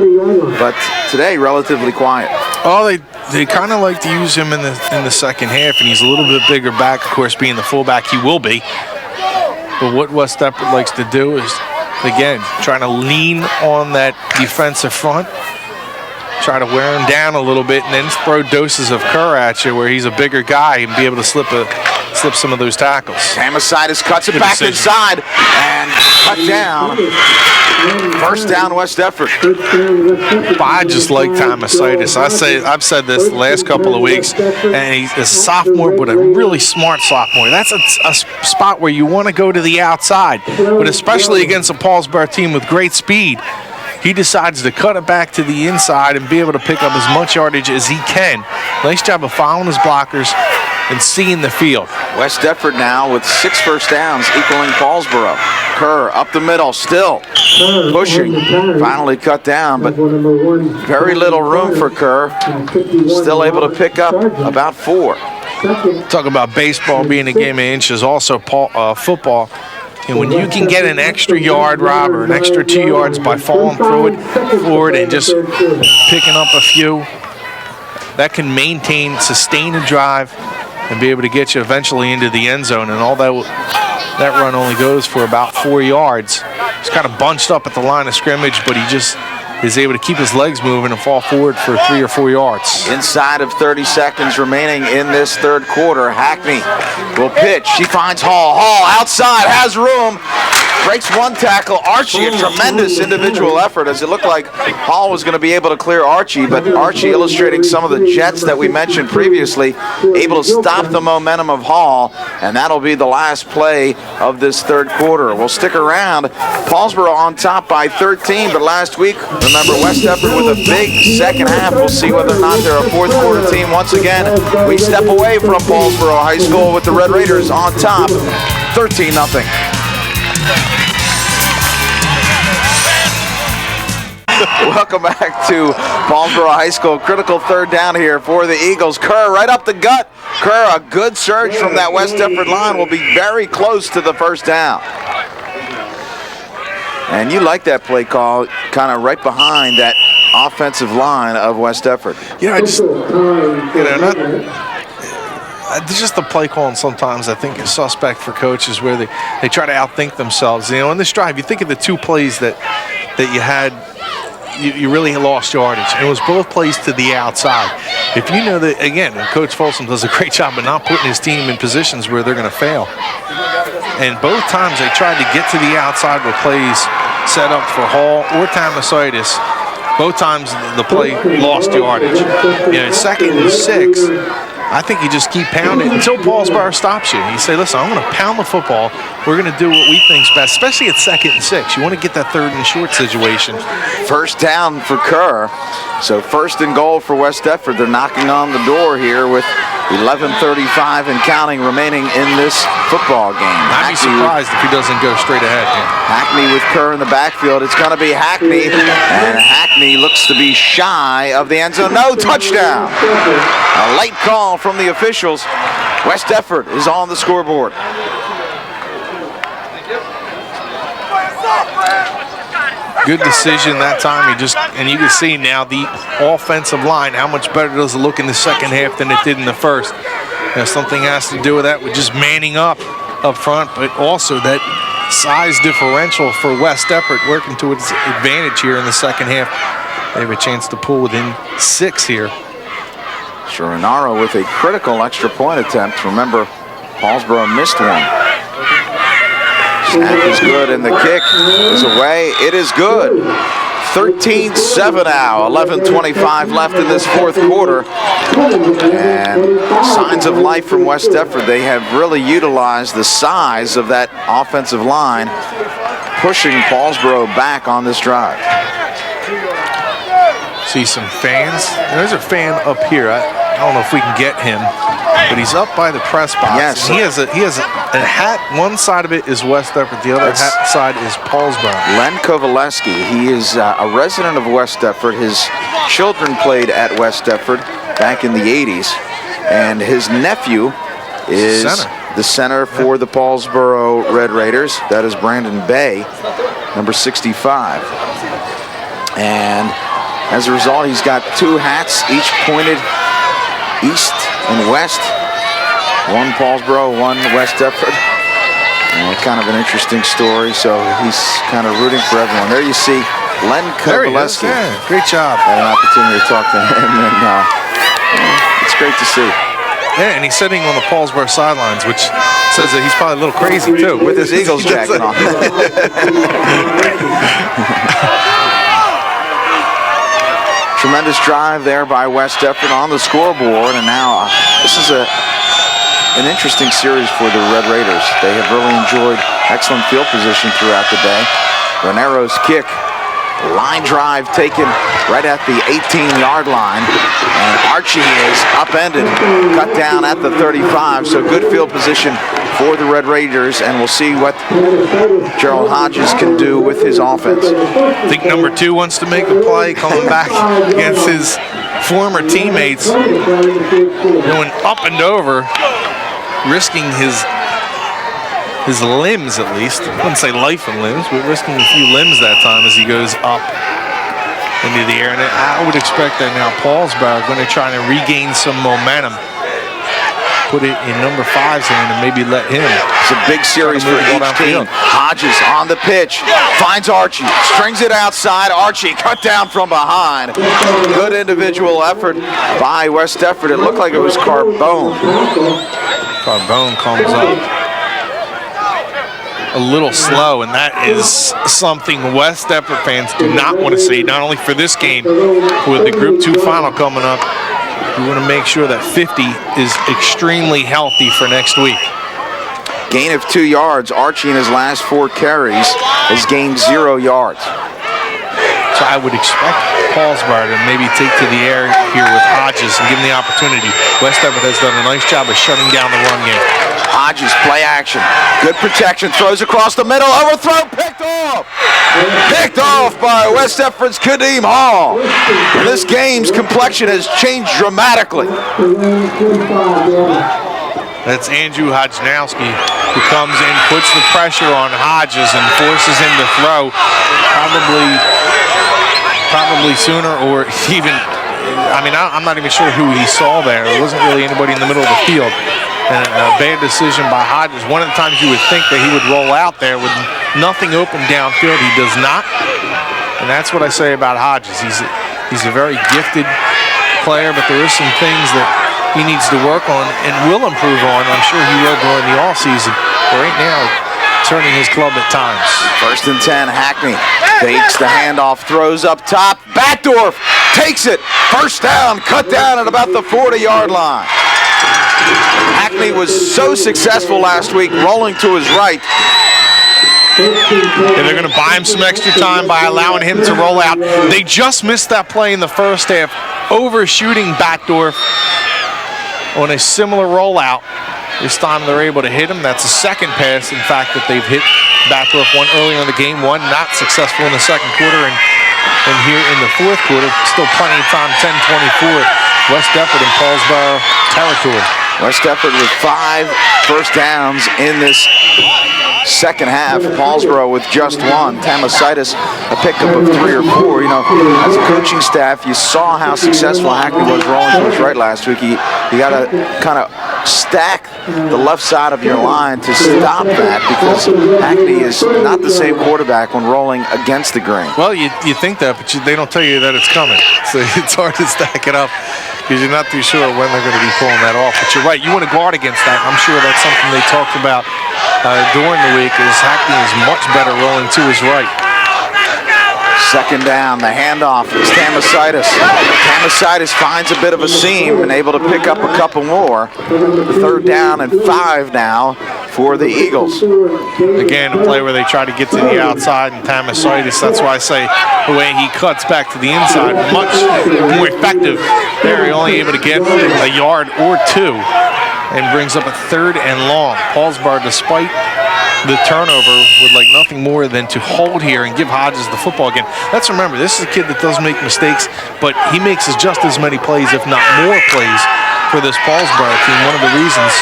A: But today, relatively quiet.
B: Oh, they kind of like to use him in the second half, and he's a little bit bigger back. Of course, being the fullback, he will be. But what West Deptford likes to do is, again, trying to lean on that defensive front, try to wear him down a little bit, and then throw doses of Kerr at you where he's a bigger guy and be able to slip some of those tackles.
A: Tamasitis cuts it back inside and cut down. First down, West Deptford.
B: I just like Tamasitis. I've said this the last couple of weeks, and he's a sophomore, but a really smart sophomore. That's a spot where you want to go to the outside, but especially against a Paulsboro team with great speed. He decides to cut it back to the inside and be able to pick up as much yardage as he can. Nice job of following his blockers and seeing the field.
A: West Deptford now with 6 first downs, equaling Paulsboro. Kerr up the middle, still pushing. Finally cut down, but very little room for Kerr. Still able to pick up about 4.
B: Talk about baseball being a game of inches, also football. And when you can get an extra yard, Rob, or an extra 2 yards by falling forward and just picking up a few, that can sustain a drive and be able to get you eventually into the end zone. And all that run only goes for about 4 yards. He's kind of bunched up at the line of scrimmage, but he just is able to keep his legs moving and fall forward for 3 or 4 yards.
A: Inside of 30 seconds remaining in this 3rd quarter, Hackney will pitch. She finds Hall. Hall outside, has room. Breaks one tackle. Archie, a tremendous individual effort, as it looked like Hall was going to be able to clear Archie, but Archie, illustrating some of the jets that we mentioned previously, able to stop the momentum of Hall, and that'll be the last play of this 3rd quarter. We'll stick around. Paulsboro on top by 13, but last week, remember, West Deptford with a big second half. We'll see whether or not they're a 4th quarter team. Once again, we step away from Paulsboro High School with the Red Raiders on top 13-0. Welcome back to Paulsboro High School. Critical third down here for the Eagles. Kerr right up the gut. Kerr, a good surge from that West Deptford line, will be very close to the first down. And you like that play call, kind of right behind that offensive line of West Deptford.
B: Yeah, just just the play calling sometimes I think is suspect for coaches, where they try to outthink themselves. You know, in this drive, you think of the two plays that you had. You really lost yardage. It was both plays to the outside. If you know that, again, Coach Folsom does a great job of not putting his team in positions where they're going to fail. And both times they tried to get to the outside with plays set up for Hall or Tamasitis. Both times the play lost yardage. You know, 2nd and 6. I think you just keep pounding until Paulsboro stops you. You say, listen, I'm going to pound the football. We're going to do what we think's best, especially at 2nd and 6. You want to get that 3rd and short situation.
A: First down for Kerr. So 1st and goal for West Deptford. They're knocking on the door here with 11:35 and counting remaining in this football game.
B: I'd be surprised if he doesn't go straight ahead.
A: Hackney with Kerr in the backfield. It's going to be Hackney, and Hackney looks to be shy of the end zone. No, touchdown. A late call from the officials. West Deptford is on the scoreboard.
B: Good decision that time. And you can see now the offensive line, how much better does it look in the second half than it did in the first. You know, something has to do with that, with just manning up front, but also that size differential for West Deptford working to its advantage here in the second half. They have a chance to pull within 6 here.
A: Sharonaro with a critical extra point attempt. Remember, Paulsboro missed one. Snap is good, and the kick is away. It is good. 13-7 now. 11:25 left in this 4th quarter. And signs of life from West Deptford. They have really utilized the size of that offensive line, pushing Paulsboro back on this drive.
B: See some fans. There's a fan up here. I don't know if we can get him, but he's up by the press box.
A: Yes.
B: He has a hat. One side of it is West Deptford. The other side is Paulsboro.
A: Len Kovaleski. He is a resident of West Deptford. His children played at West Deptford back in the 80s. And his nephew is the center for the Paulsboro Red Raiders. That is Brandon Bay, number 65. And as a result, he's got 2 hats, each pointed east and west. One Paulsboro, one West Deptford. And kind of an interesting story, so he's kind of rooting for everyone. There you see Len Kovaleski.
B: Yeah, great job.
A: Had an opportunity to talk to him, and it's great to see.
B: Yeah, and he's sitting on the Paulsboro sidelines, which says that he's probably a little crazy, too.
A: With his Eagles jacket on. Tremendous drive there by West Deptford on the scoreboard, and now this is an interesting series for the Red Raiders. They have really enjoyed excellent field position throughout the day. Renero's kick, line drive taken right at the 18-yard line, and Archie is upended, cut down at the 35, so good field position for the Red Raiders, and we'll see what Gerald Hodges can do with his offense.
B: I think number 2 wants to make a play, coming back against his former teammates, going up and over, risking his limbs at least. I wouldn't say life and limbs, but risking a few limbs that time as he goes up into the air. And I would expect that now Paulsboro going to try to regain some momentum. Put it in number 5's hand and maybe let him.
A: It's a big series for each team. Hodges on the pitch, finds Archie, strings it outside. Archie cut down from behind. Good individual effort by West Deptford. It looked like it was Carbone.
B: Carbone comes up a little slow, and that is something West Deptford fans do not want to see, not only for this game, with the Group 2 final coming up. We want to make sure that 50 is extremely healthy for next week.
A: Gain of 2 yards. Archie in his last 4 carries has gained 0 yards.
B: So I would expect Paulsboro to maybe take to the air here with Hodges and give him the opportunity. West Deptford has done a nice job of shutting down the run game.
A: Hodges, play action. Good protection, throws across the middle, overthrow, picked off! Picked off by West Deptford's Kadeem Hall. And this game's complexion has changed dramatically.
B: That's Andrew Hodjanowski, who comes in, puts the pressure on Hodges and forces him to throw probably sooner, or even, I mean, I'm not even sure who he saw there. There wasn't really anybody in the middle of the field. And a bad decision by Hodges. One of the times you would think that he would roll out there with nothing open downfield. He does not. And that's what I say about Hodges. He's a very gifted player, but there is some things that he needs to work on and will improve on. I'm sure he will during the offseason. But right now, turning his club at times.
A: 1st and 10, Hackney fakes the handoff, throws up top. Batdorf takes it. 1st down, cut down at about the 40-yard line. Hackney was so successful last week, rolling to his right.
B: And they're going to buy him some extra time by allowing him to roll out. They just missed that play in the first half, overshooting Batdorf on a similar rollout. This time they're able to hit him. That's a second pass, in fact, that they've hit Batdorf. One earlier in the game, one not successful in the second quarter, and here in the fourth quarter, still plenty of time, 10-24, West Deptford and Paulsboro territory.
A: West Deptford with 5 first downs in this second half. Paulsboro with just 1. Tamasitis a pickup of 3 or 4. You know, as a coaching staff, you saw how successful Hackney was rolling to his right last week. You got to kind of stack the left side of your line to stop that, because Hackney is not the same quarterback when rolling against the grain.
B: Well, you think that, but they don't tell you that it's coming. So it's hard to stack it up because you're not too sure when they're going to be pulling that off. But you're right, you want to guard against that. I'm sure that's something they talked about during the week, is Hackney is much better rolling to his right.
A: 2nd down, the handoff is Tamasitis. Tamasitis finds a bit of a seam and able to pick up a couple more. 3rd down and 5 now for the Eagles.
B: Again, a play where they try to get to the outside, and Tamasitis, that's why I say the way he cuts back to the inside, much more effective. There, he's only able to get a yard or 2 and brings up a 3rd and long. Paulsboro, despite the turnover, would like nothing more than to hold here and give Hodges the football again. Let's remember, this is a kid that does make mistakes, but he makes just as many plays, if not more plays, for this Paulsboro team. One of the reasons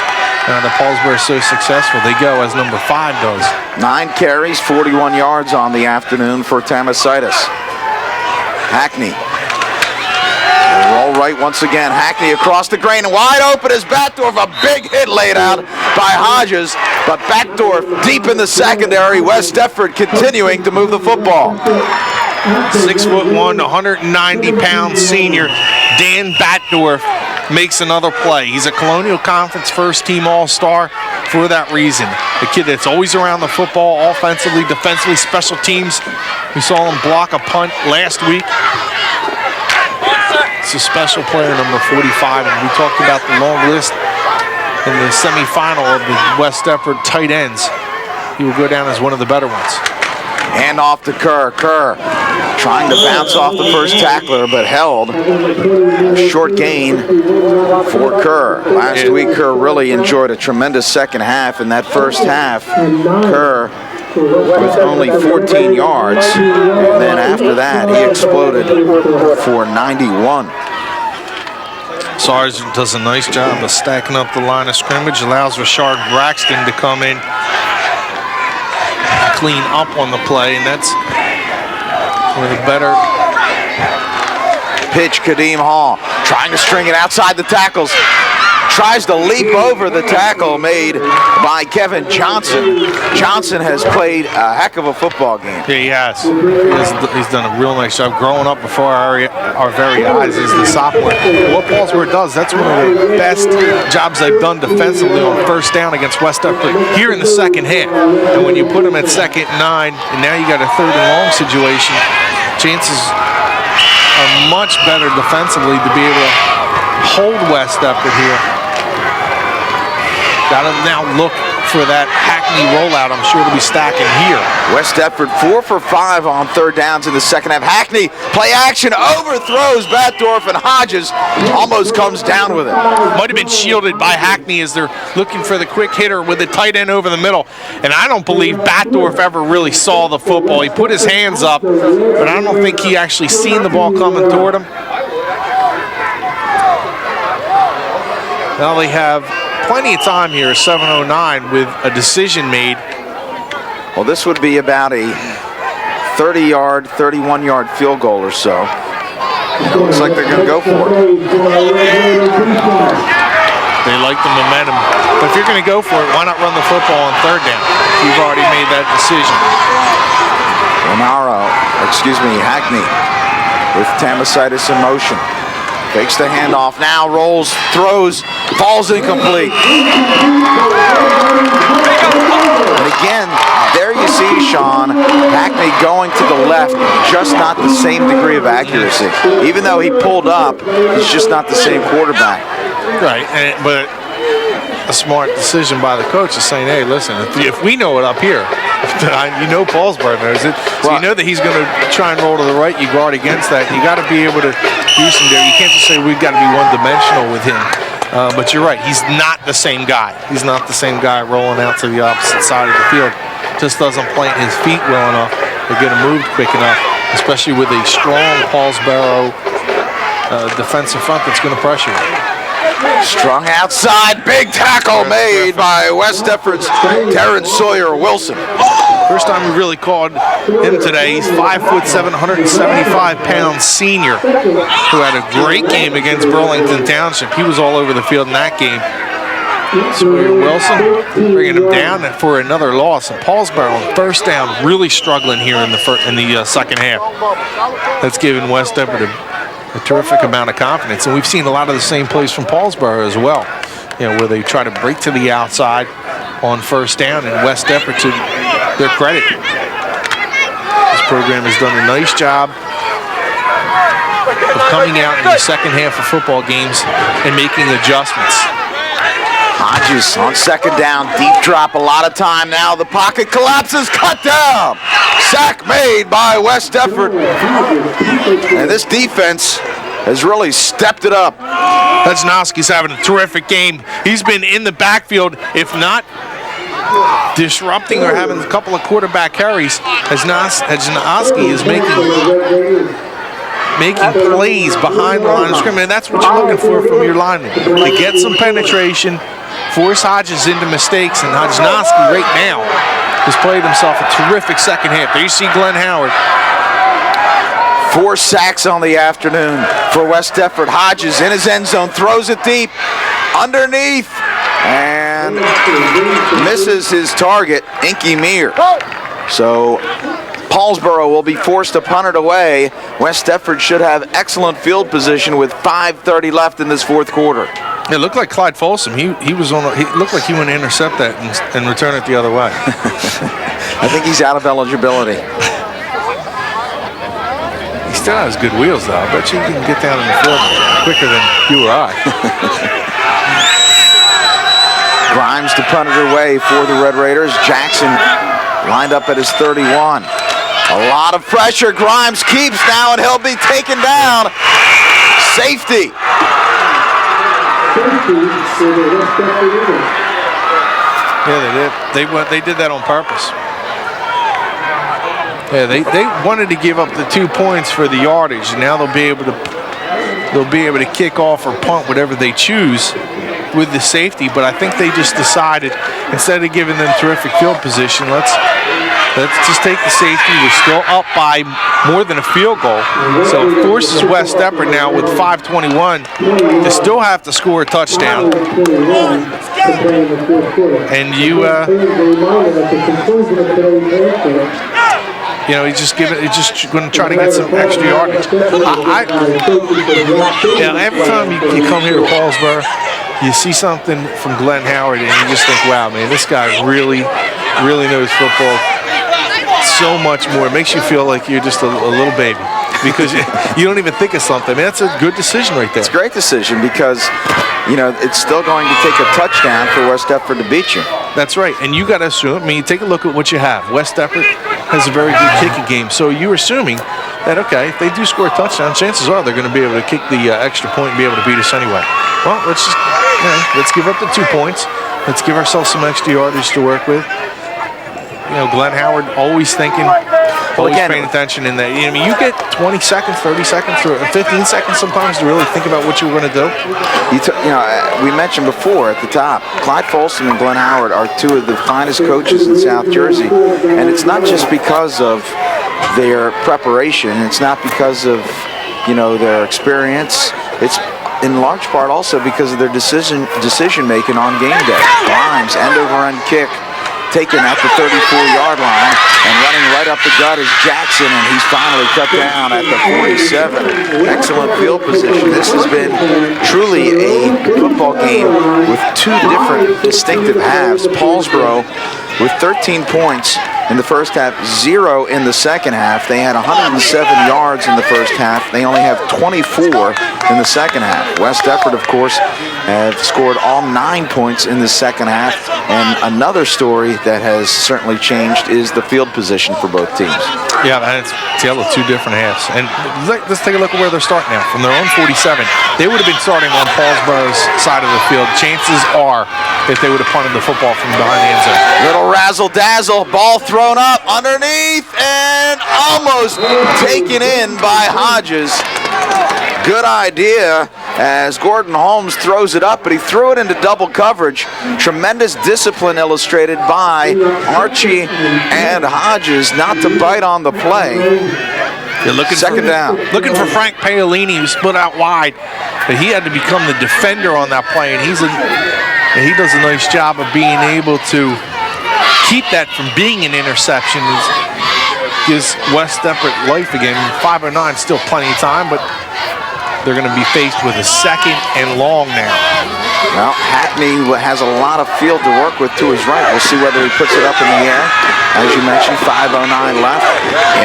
B: that Paulsboro is so successful, they go as number 5 does.
A: 9 carries, 41 yards on the afternoon for Tamasitis. Hackney. Roll right once again. Hackney across the grain, wide open is Batdorf. A big hit laid out by Hodges, but Batdorf deep in the secondary. West Deptford continuing to move the football.
B: 6'1", 190-pound senior Dan Batdorf makes another play. He's a Colonial Conference first-team All-Star for that reason. The kid that's always around the football, offensively, defensively, special teams. We saw him block a punt last week. It's a special player, number 45, and we talked about the long list in the semifinal of the West Deptford tight ends. He will go down as one of the better ones.
A: Hand off to Kerr. Kerr trying to bounce off the first tackler, but held. A short gain for Kerr. Last week, Kerr really enjoyed a tremendous second half. In that first half, Kerr with only 14 yards, and then after that, he exploded for 91.
B: Sargent does a nice job of stacking up the line of scrimmage, allows Rashard Braxton to come in, clean up on the play, and that's one of the better.
A: Pitch, Kadeem Hall trying to string it outside the tackles. Tries to leap over the tackle made by Kevin Johnson. Johnson has played a heck of a football game.
B: Yeah, he has. He's done a real nice job growing up before our very eyes as the sophomore. What Paulsboro does, that's one of the best jobs they've done defensively on first down against West Deptford here in the second half. And when you put them at 2nd and 9, and now you got a 3rd and long situation, chances are much better defensively to be able to hold West Deptford here. Got to now look for that Hackney Hackney rollout, I'm sure they'll be stacking here.
A: West Deptford 4 for 5 on third downs in the second half. Hackney, play action, overthrows Batdorf, and Hodges almost comes down with it.
B: Might have been shielded by Hackney as they're looking for the quick hitter with the tight end over the middle. And I don't believe Batdorf ever really saw the football. He put his hands up, but I don't think he actually seen the ball coming toward him. Now they have plenty of time here, 7:09, with a decision made.
A: Well, this would be about a 30-yard, 31-yard field goal or so. It looks like they're going to go for it.
B: They like the momentum. But if you're going to go for it, why not run the football on third down? You've already made that decision.
A: Hackney with Tamasitis in motion. Takes the handoff now, rolls, throws, falls incomplete. And again, there you see, Sean, Hackney going to the left, just not the same degree of accuracy. Even though he pulled up, he's just not the same quarterback.
B: Right, but a smart decision by the coach is saying, hey, listen, if we know it up here, you know Paulsboro knows it, so you know that he's going to try and roll to the right, you guard against that. You got to be able to do some there. You can't just say we've got to be one-dimensional with him. But you're right, he's not the same guy. He's not the same guy rolling out to the opposite side of the field. Just doesn't plant his feet well enough to get him moved quick enough, especially with a strong Paulsboro defensive front that's going to pressure him.
A: Strung outside, big tackle made by West Deptford's Terrence Sawyer Wilson.
B: First time we really called him today. He's 5'7", 175-pound senior who had a great game against Burlington Township. He was all over the field in that game. Sawyer Wilson bringing him down for another loss. And Paulsboro on first down really struggling here in the second half. That's given West Deptford a terrific amount of confidence. And we've seen a lot of the same plays from Paulsboro as well, where they try to break to the outside on first down, and West Deptford, to their credit, this program has done a nice job of coming out in the second half of football games and making adjustments.
A: Hodges on second down, deep drop, a lot of time now. The pocket collapses, cut down. Sack made by West Deptford. And this defense has really stepped it up.
B: Hajnowski's having a terrific game. He's been in the backfield, if not disrupting or having a couple of quarterback carries. Hajnowski is making plays behind the line of scrimmage, and that's what you're looking for from your linemen. To get some penetration, force Hodges into mistakes, and Hajnowski right now has played himself a terrific second half. There you see Glenn Howard.
A: 4 sacks on the afternoon for West Deptford. Hodges in his end zone, throws it deep, underneath, and misses his target, Inky Meir. So Paulsboro will be forced to punt it away. West Deptford should have excellent field position with 5:30 left in this fourth quarter.
B: It looked like Clyde Folsom. He looked like he went to intercept that and return it the other way.
A: I think he's out of eligibility.
B: He still has good wheels, though. I bet you can get down in the field quicker than you or I.
A: Grimes to punt it away for the Red Raiders. Jackson lined up at his 31. A lot of pressure. Grimes keeps now, and he'll be taken down. Safety.
B: Yeah, they did that on purpose. Yeah, they wanted to give up the 2 points for the yardage, and now they'll be able to kick off or punt whatever they choose with the safety. But I think they just decided, instead of giving them terrific field position, let's just take the safety. We're still up by more than a field goal, so it forces West Deptford now with 5:21 to still have to score a touchdown. And he's just going to try to get some extra yardage. Every time you come here to Paulsboro, you see something from Glenn Howard, and you just think, wow, man, this guy really knows football so much more. It makes you feel like you're just a little baby because you don't even think of something. I mean, that's a good decision right there.
A: It's a great decision because, it's still going to take a touchdown for West Deptford to beat you.
B: That's right, and you got to assume. I mean, take a look at what you have. West Deptford has a very good kicking game, so you're assuming that okay, if they do score a touchdown, chances are they're going to be able to kick the extra point and be able to beat us anyway. Well, let's just let's give up the 2 points. Let's give ourselves some extra yardage to work with. You know, Glenn Howard always thinking, always paying attention in that. I mean, you get 20 seconds, 30 seconds, or 15 seconds sometimes to really think about what you're going to do.
A: We mentioned before at the top, Clyde Folsom and Glenn Howard are two of the finest coaches in South Jersey. And it's not just because of their preparation. It's not because of, their experience. It's in large part also because of their decision making on game day. Grimes, end over end kick, taken at the 34-yard line, and running right up the gut is Jackson, and he's finally cut down at the 47. Excellent field position. This has been truly a football game with two different distinctive halves. Paulsboro with 13 points in the first half, 0 in the second half. They had 107 yards in the first half. They only have 24 in the second half. West Deptford, of course, have scored all 9 points in the second half. And another story that has certainly changed is the field position for both teams.
B: Yeah, and it's a tale of two different halves. And let's take a look at where they're starting now. From their own 47, they would have been starting on Paulsboro's side of the field. Chances are, if they would have punted the football from behind the end zone.
A: Little razzle-dazzle, ball thrown up underneath and almost taken in by Hodges. Good idea as Gordon Holmes throws it up, but he threw it into double coverage. Tremendous discipline illustrated by Archie and Hodges not to bite on the play.
B: You're looking
A: second down.
B: Looking for Frank Paolini, who split out wide, but he had to become the defender on that play, and he does a nice job of being able to keep that from being an interception. Gives West Deptford life again. 5:09, still plenty of time, but they're going to be faced with a second and long now.
A: Well, Hackney has a lot of field to work with to his right. We'll see whether he puts it up in the air. As you mentioned, 5:09 left.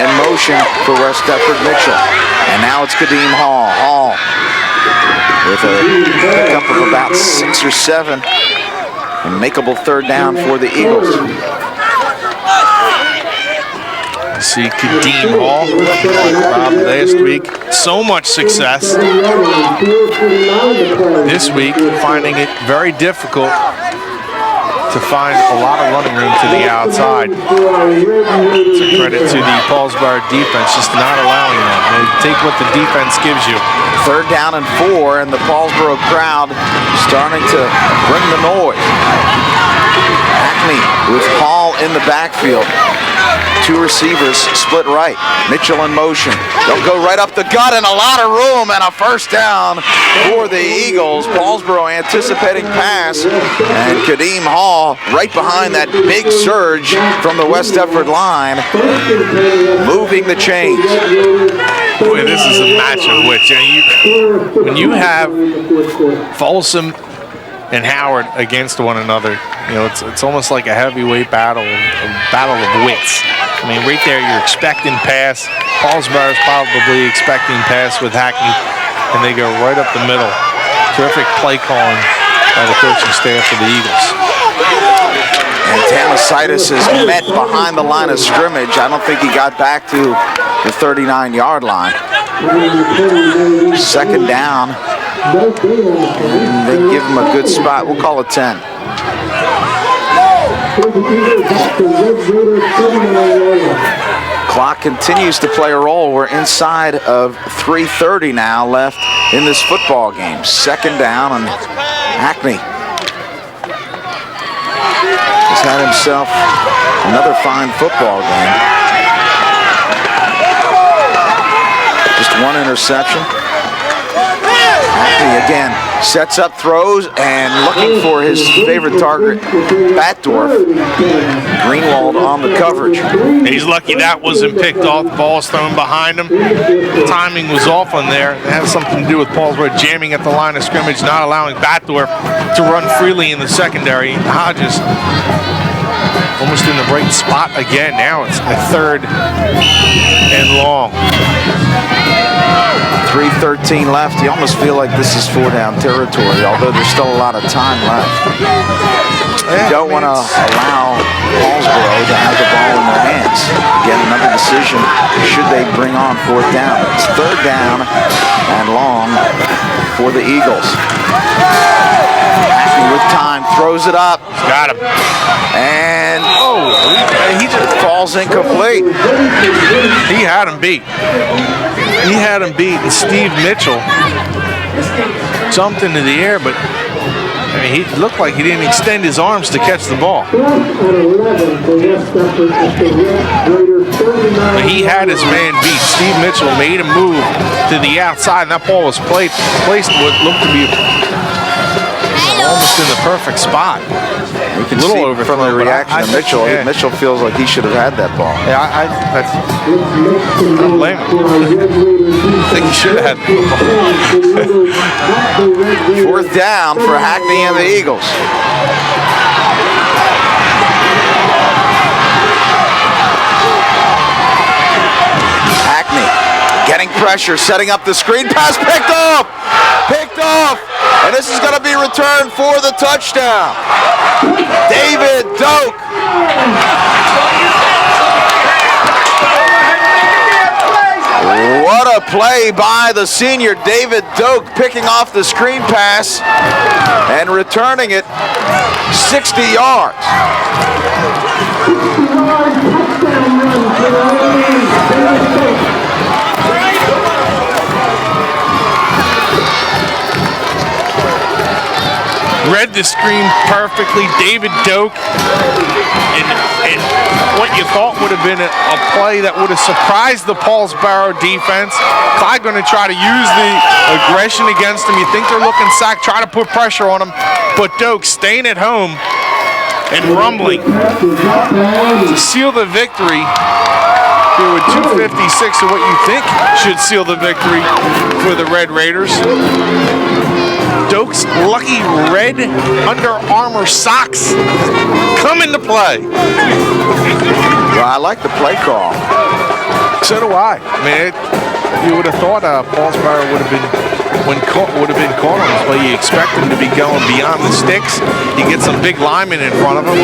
A: In motion for West Deptford Mitchell. And now it's Kadeem Hall. Hall with a pickup of about 6 or 7. A makeable third down for the Eagles.
B: See Kadeem Hall, Rob last week, so much success. This week, finding it very difficult to find a lot of running room to the outside. It's a credit to the Paulsboro defense, just not allowing that. They take what the defense gives you.
A: Third down and 4, and the Paulsboro crowd starting to bring the noise. Hackney with Hall in the backfield. Two receivers split right. Mitchell in motion. They'll go right up the gut and a lot of room and a first down for the Eagles. Paulsboro anticipating pass, and Kadeem Hall right behind that big surge from the West Deptford line, moving the chains.
B: Boy, this is a match of which, when you have Folsom and Howard against one another, it's almost like a heavyweight battle, a battle of wits. I mean, right there, you're expecting pass. Paulsboro's probably expecting pass with Hackney, and they go right up the middle. Terrific play calling by the coaching staff for the Eagles.
A: And Tamasitis is met behind the line of scrimmage. I don't think he got back to the 39-yard line. Second down. And they give him a good spot. We'll call it 10. Clock continues to play a role. We're inside of 3:30 now left in this football game. Second down, and Hackney has had himself another fine football game. Just one interception. Hackney again sets up, throws, and looking for his favorite target, Batdorf. Greenwald on the coverage.
B: He's lucky that wasn't picked off. The ball's thrown behind him. The timing was off on there. It has something to do with Paulsboro jamming at the line of scrimmage, not allowing Batdorf to run freely in the secondary. Hodges almost in the right spot again. Now it's a third and long.
A: 3:13 left. You almost feel like this is 4-down territory, although there's still a lot of time left. You don't want to allow Paulsboro to have the ball in their hands. Again, another decision, should they bring on 4th down? It's 3rd down and long for the Eagles. Hackney with time, throws it up.
B: Got him.
A: And, he just falls incomplete.
B: He had him beat. He had him beat, and Steve Mitchell jumped into the air, but I mean, he looked like he didn't extend his arms to catch the ball. But he had his man beat. Steve Mitchell made a move to the outside, and that ball was placed what looked to be almost in the perfect spot.
A: You can see from the reaction of Mitchell.
B: Yeah.
A: Mitchell feels like he should have had that ball.
B: Yeah, I don't blame him. I think he should have had the ball.
A: 4th down for Hackney and the Eagles. Hackney getting pressure, setting up the screen pass, picked off! And this is going to be returned for the touchdown. David Doak. What a play by the senior David Doak, picking off the screen pass and returning it 60 yards.
B: Read the screen perfectly, David Doak, and what you thought would have been a play that would have surprised the Paulsboro defense. Clyde going to try to use the aggression against him. You think they're looking sack, try to put pressure on him, but Doak staying at home and rumbling to seal the victory here with 2:56 of what you think should seal the victory for the Red Raiders. Doak's lucky red Under Armour socks come into play.
A: Well, I like the play call.
B: So do I. I mean, you would have thought Paulsboro would have been caught on this play. You expect him to be going beyond the sticks. You get some big linemen in front of him,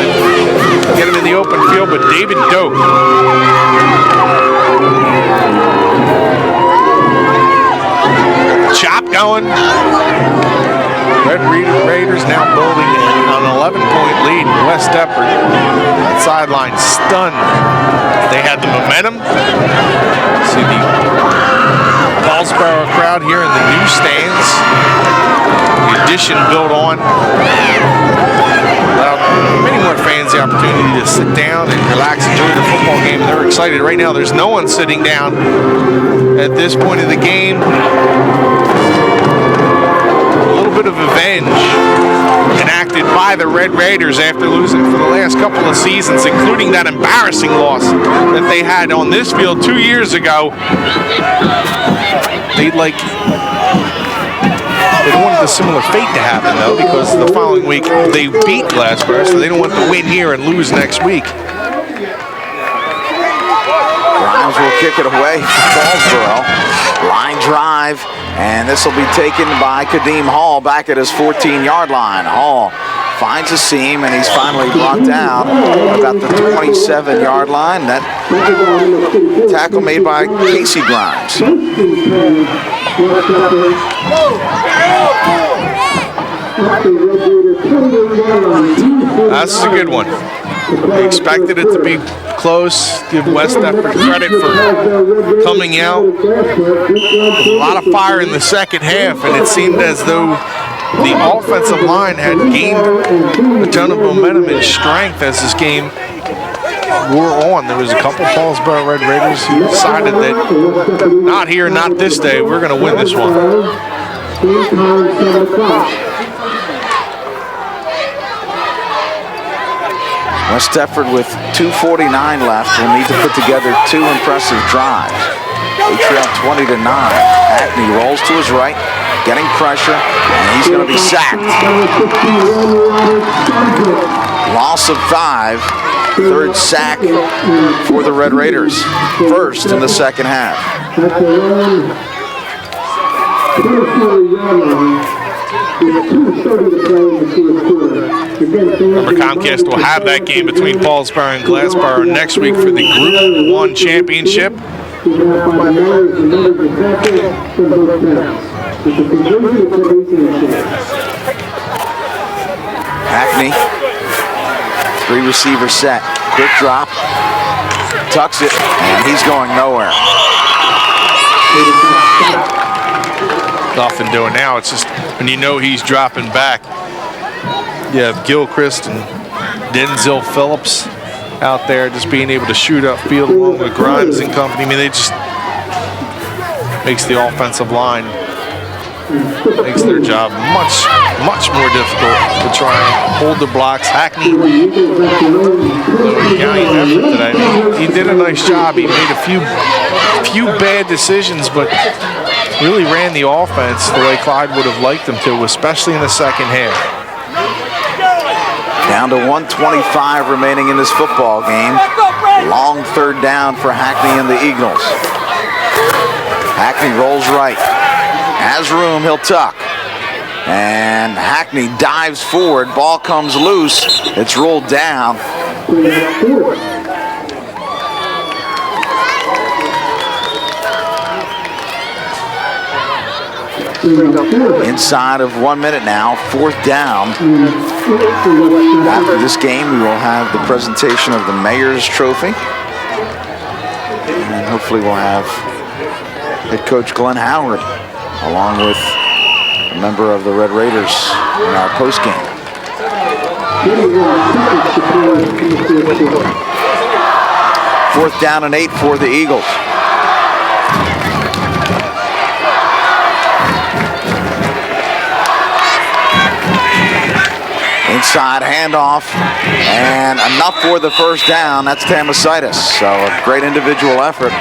B: get him in the open field. But David Doak, chop going. Red Raiders now building an 11-point lead. West Deptford sideline stunned. They had the momentum. See the Paulsboro crowd here in the new stands. The addition built on. Allowed many more fans the opportunity to sit down and relax, enjoy the football game. They're excited right now. There's no one sitting down at this point of the game. Bit of revenge enacted by the Red Raiders after losing for the last couple of seasons, including that embarrassing loss that they had on this field 2 years ago. They don't want a similar fate to happen though, because the following week they beat Glassboro, so they don't want to win here and lose next week.
A: Grimes will kick it away for Paulsboro. Line drive, and this will be taken by Kadeem Hall back at his 14-yard line. Hall finds a seam, and he's finally brought down about the 27-yard line. That tackle made by Casey Grimes.
B: That's a good one. They expected it to be close. Give West Deptford credit for coming out with a lot of fire in the second half, and it seemed as though the offensive line had gained a ton of momentum and strength as this game wore on. There was a couple Paulsboro Red Raiders who decided that not here, not this day, we're going to win this one.
A: West Deptford with 2:49 left will need to put together two impressive drives. They trail 20-9. Hackney rolls to his right, getting pressure, and he's going to be sacked. Loss of 5, third sack for the Red Raiders. First in the second half.
B: Remember, Comcast will have that game between Paulsboro and Glassboro next week for the Group 1 championship.
A: Hackney, 3-receiver set, quick drop, tucks it, and he's going nowhere.
B: Nothing doing now. It's just when you know he's dropping back. You have Gilchrist and Denzel Phillips out there just being able to shoot upfield along with Grimes and company. I mean, they just makes the offensive line, makes their job much more difficult to try and hold the blocks. Hackney, valiant effort today. He did a nice job. He made a few bad decisions, but really ran the offense the way Clyde would have liked him to, especially in the second half.
A: Down to 1:25 remaining in this football game. Long third down for Hackney and the Eagles. Hackney rolls right. Has room, he'll tuck. And Hackney dives forward. Ball comes loose. It's rolled down. Inside of 1 minute now, fourth down. After this game, we will have the presentation of the Mayor's Trophy. And hopefully we'll have head coach Glenn Howard, along with a member of the Red Raiders in our postgame. Fourth down and 8 for the Eagles. Inside handoff, and enough for the first down. That's Tamasitis. So a great individual effort.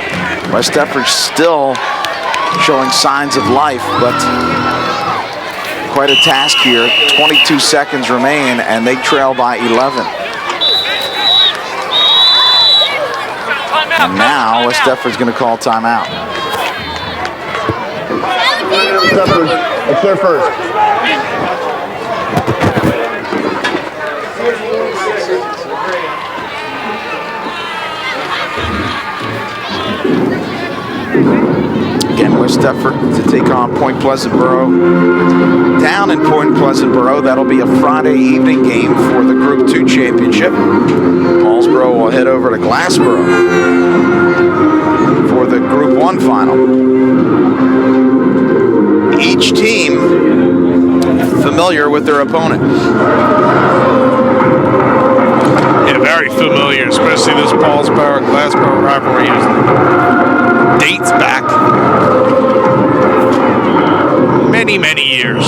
A: West Deptford still showing signs of life, but quite a task here. 22 seconds remain, and they trail by 11. And now West Deptford's going to call timeout.
C: Deptford, it's their first.
A: Again, West Deptford to take on Point Pleasant-Boro. Down in Point Pleasant-Boro, that'll be a Friday evening game for the Group 2 championship. Paulsboro will head over to Glassboro for the Group 1 final. Each team familiar with their opponent.
B: Yeah, very familiar, especially this Paulsboro-Glassboro rivalry. Dates back many years.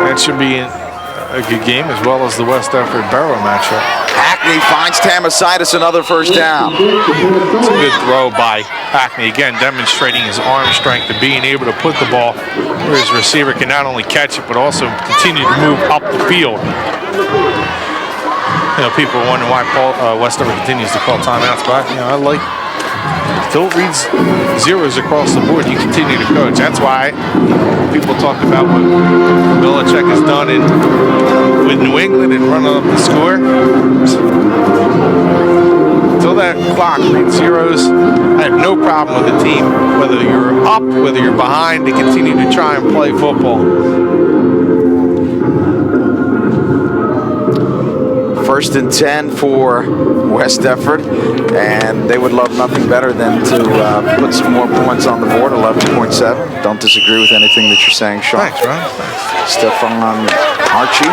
B: That should be a good game, as well as the West Deptford-Borough matchup.
A: Hackney finds Tamasitis another first down.
B: It's a good throw by Hackney, again demonstrating his arm strength and being able to put the ball where his receiver can not only catch it but also continue to move up the field. You know, people are wondering why West Deptford continues to call timeouts, but I like, don't read zeros across the board. You continue to coach. That's why people talk about what Belichick has done with New England and running up the score. Until that clock reads zeros, I have no problem with the team, whether you're up, whether you're behind, to continue to try and play football.
A: First and 10 for West Deptford, and they would love nothing better than to put some more points on the board. 11.7. Don't disagree with anything that you're saying, Sean.
B: Thanks, Ron. Thanks.
A: Stefan Archie.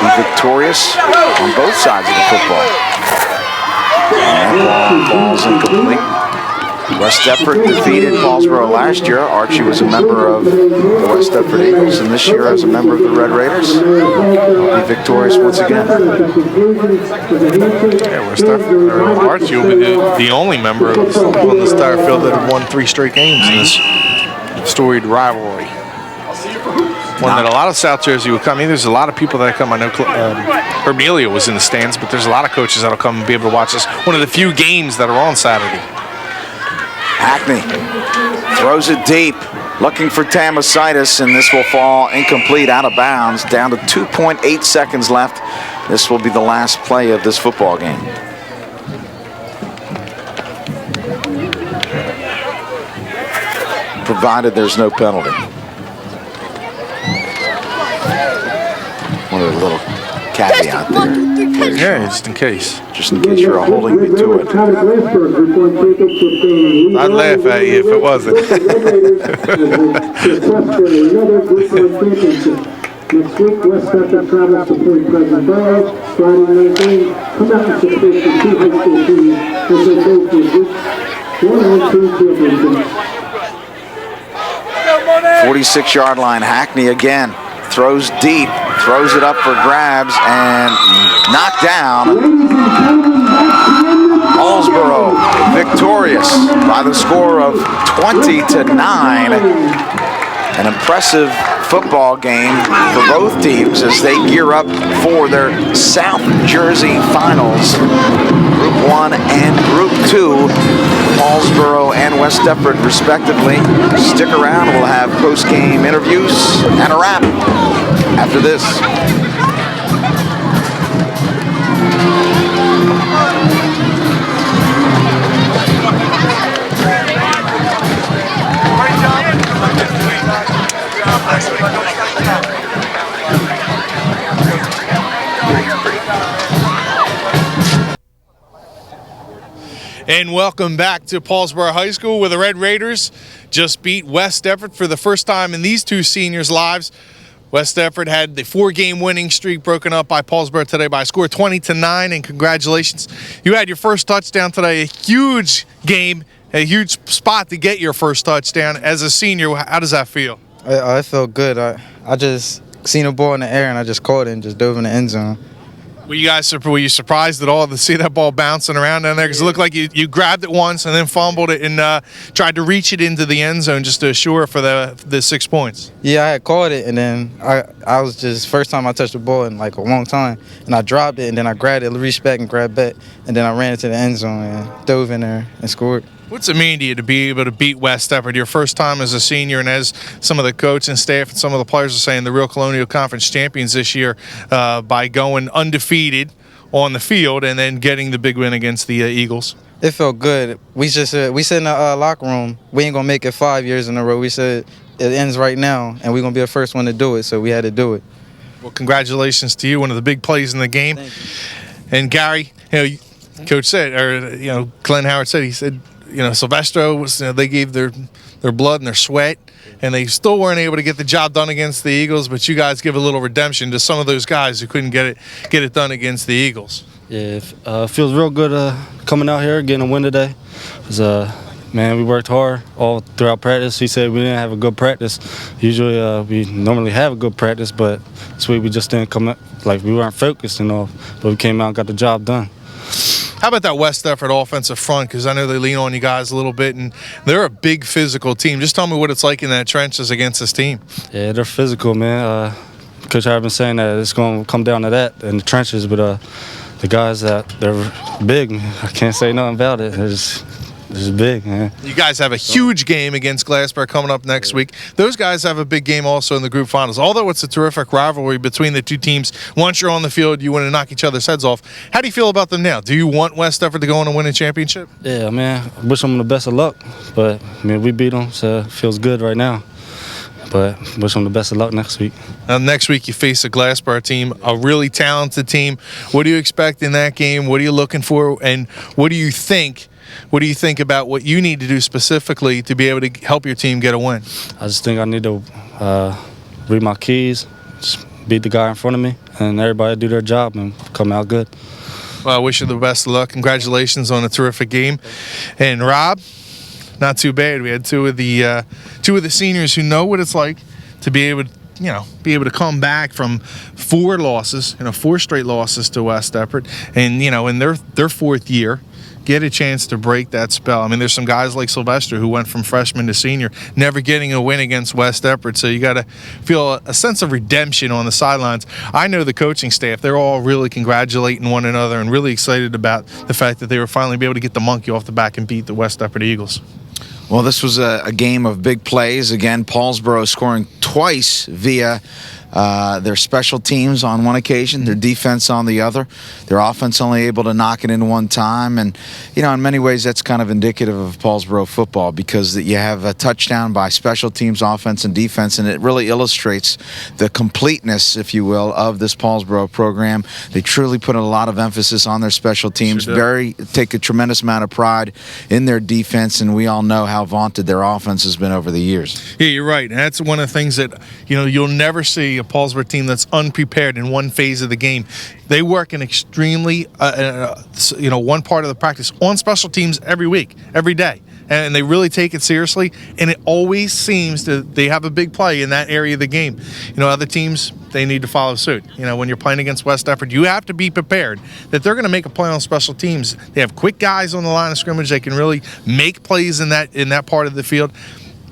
A: Be victorious on both sides of the football. And ball's incomplete. West Deptford defeated Paulsboro last year. Archie was a member of the West Deptford Eagles, and this year as a member of the Red Raiders, will be victorious once again.
B: Yeah, West Deptford, Archie will be the only member on the Starfield that have won 3 straight games in this storied rivalry. One that a lot of South Jersey will come. I mean, there's a lot of people that come. I know Herb Nelia was in the stands, but there's a lot of coaches that'll come and be able to watch this. One of the few games that are on Saturday.
A: Hackney throws it deep, looking for Tamasitis, and this will fall incomplete, out of bounds, down to 2.8 seconds left. This will be the last play of this football game. Provided there's no penalty. One little caveat there.
B: Yeah, just in case.
A: Just in case you're holding me to it.
B: I'd laugh at you if it wasn't.
D: Next week, West Deptford travels to play Pleasant Valley. Friday night game, come out and support the two high school teams as they go to the 1-1-2 championship.
A: 46-yard line, Hackney again. Throws deep, throws it up for grabs, and knocked down. Paulsboro victorious by the score of 20-9. An impressive football game for both teams as they gear up for their South Jersey finals, Group 1 and Group 2, Paulsboro and West Deptford respectively. Stick around, we'll have post-game interviews and a wrap after this.
B: And welcome back to Paulsboro High School, where the Red Raiders just beat West Deptford for the first time in these two seniors' lives. West Deptford had the 4-game winning streak broken up by Paulsboro today by a score 20-9, and congratulations. You had your first touchdown today, a huge game, a huge spot to get your first touchdown. As a senior, how does that feel?
F: I felt good. I just seen a ball in the air and I just caught it and just dove in the end zone.
B: Were you surprised at all to see that ball bouncing around down there? Because it looked like you grabbed it once and then fumbled it and tried to reach it into the end zone just to assure for the 6 points.
F: Yeah, I had caught it, and then I was just, first time I touched the ball in like a long time, and I dropped it, and then I grabbed it, reached back and grabbed it, and then I ran into the end zone and dove in there and scored.
B: What's it mean to you to be able to beat West Deptford your first time as a senior, and as some of the coach and staff and some of the players are saying, the real Colonial Conference champions this year by going undefeated on the field and then getting the big win against the Eagles?
F: It felt good. We said in the locker room, we ain't gonna make it 5 years in a row. We said it ends right now, and we're gonna be the first one to do it. So we had to do it.
B: Well, congratulations to you, one of the big plays in the game. And Gary, Coach said, or Glenn Howard said, he said, Silvestro was, they gave their blood and their sweat, and they still weren't able to get the job done against the Eagles. But you guys give a little redemption to some of those guys who couldn't get it done against the Eagles.
G: Yeah, it feels real good coming out here, getting a win today. Man, we worked hard all throughout practice. He said we didn't have a good practice. Usually we normally have a good practice, but this week we just didn't come up, like we weren't focused and all, but we came out and got the job done.
B: How about that West Deptford offensive front? Because I know they lean on you guys a little bit, and they're a big physical team. Just tell me what it's like in that trenches against this team.
G: Yeah, they're physical, man. Coach Howard been saying that it's going to come down to that in the trenches, but the guys they're big. I can't say nothing about it. It's big, man.
B: You guys have a huge game against Glassboro coming up next week. Those guys have a big game also in the group finals. Although it's a terrific rivalry between the two teams, once you're on the field, you want to knock each other's heads off. How do you feel about them now? Do you want West Deptford to go on and win a championship?
G: Yeah, man. I wish them the best of luck. But, we beat them, so it feels good right now. But wish them the best of luck next week.
B: Next week you face a Glassboro team, a really talented team. What do you expect in that game? What are you looking for? And what do you think? What do you think about what you need to do specifically to be able to help your team get a win?
G: I just think I need to read my keys, just beat the guy in front of me, and everybody do their job and come out good.
B: Well, I wish you the best of luck. Congratulations on a terrific game. And Rob, not too bad. We had two of the seniors who know what it's like to be able to come back from 4 losses, 4 straight losses to West Deptford, and in their 4th year, get a chance to break that spell. I mean, there's some guys like Sylvester who went from freshman to senior, never getting a win against West Deptford. So you got to feel a sense of redemption on the sidelines. I know the coaching staff, they're all really congratulating one another and really excited about the fact that they were finally be able to get the monkey off the back and beat the West Deptford Eagles.
A: Well, this was a game of big plays. Again, Paulsboro scoring twice via their special teams on one occasion, their defense on the other. Their offense only able to knock it in one time. And, you know, in many ways that's kind of indicative of Paulsboro football because you have a touchdown by special teams, offense, and defense, and it really illustrates the completeness, if you will, of this Paulsboro program. They truly put a lot of emphasis on their special teams, take a tremendous amount of pride in their defense, and we all know how vaunted their offense has been over the years.
B: Yeah, you're right. And that's one of the things that, you know, you'll never see a Paulsboro team that's unprepared in one phase of the game. They work in extremely, one part of the practice on special teams every week, every day. And they really take it seriously. And it always seems that they have a big play in that area of the game. You know, other teams, they need to follow suit. You know, when you're playing against West Deptford, you have to be prepared that they're going to make a play on special teams. They have quick guys on the line of scrimmage. They can really make plays in that part of the field.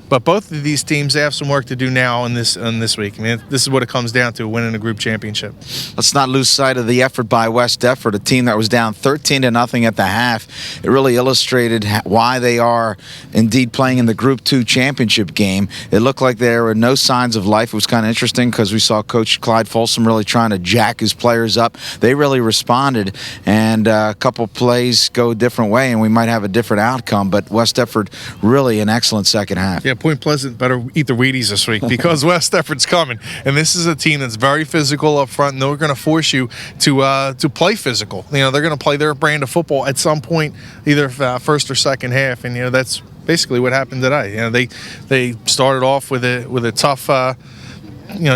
B: But both of these teams, they have some work to do now in this week. I mean, this is what it comes down to, winning a group championship.
A: Let's not lose sight of the effort by West Deptford, a team that was down 13-0 at the half. It really illustrated why they are indeed playing in the Group 2 championship game. It looked like there were no signs of life. It was kind of interesting because we saw Coach Clyde Folsom really trying to jack his players up. They really responded, and a couple plays go a different way, and we might have a different outcome. But West Deptford, really an excellent second half.
B: Yeah, Point Pleasant better eat the Wheaties this week because West Deptford's coming, and this is a team that's very physical up front, and they're going to force you to play physical. You know, they're going to play their brand of football at some point, either first or second half, and you know that's basically what happened today. You know, they started off with a tough.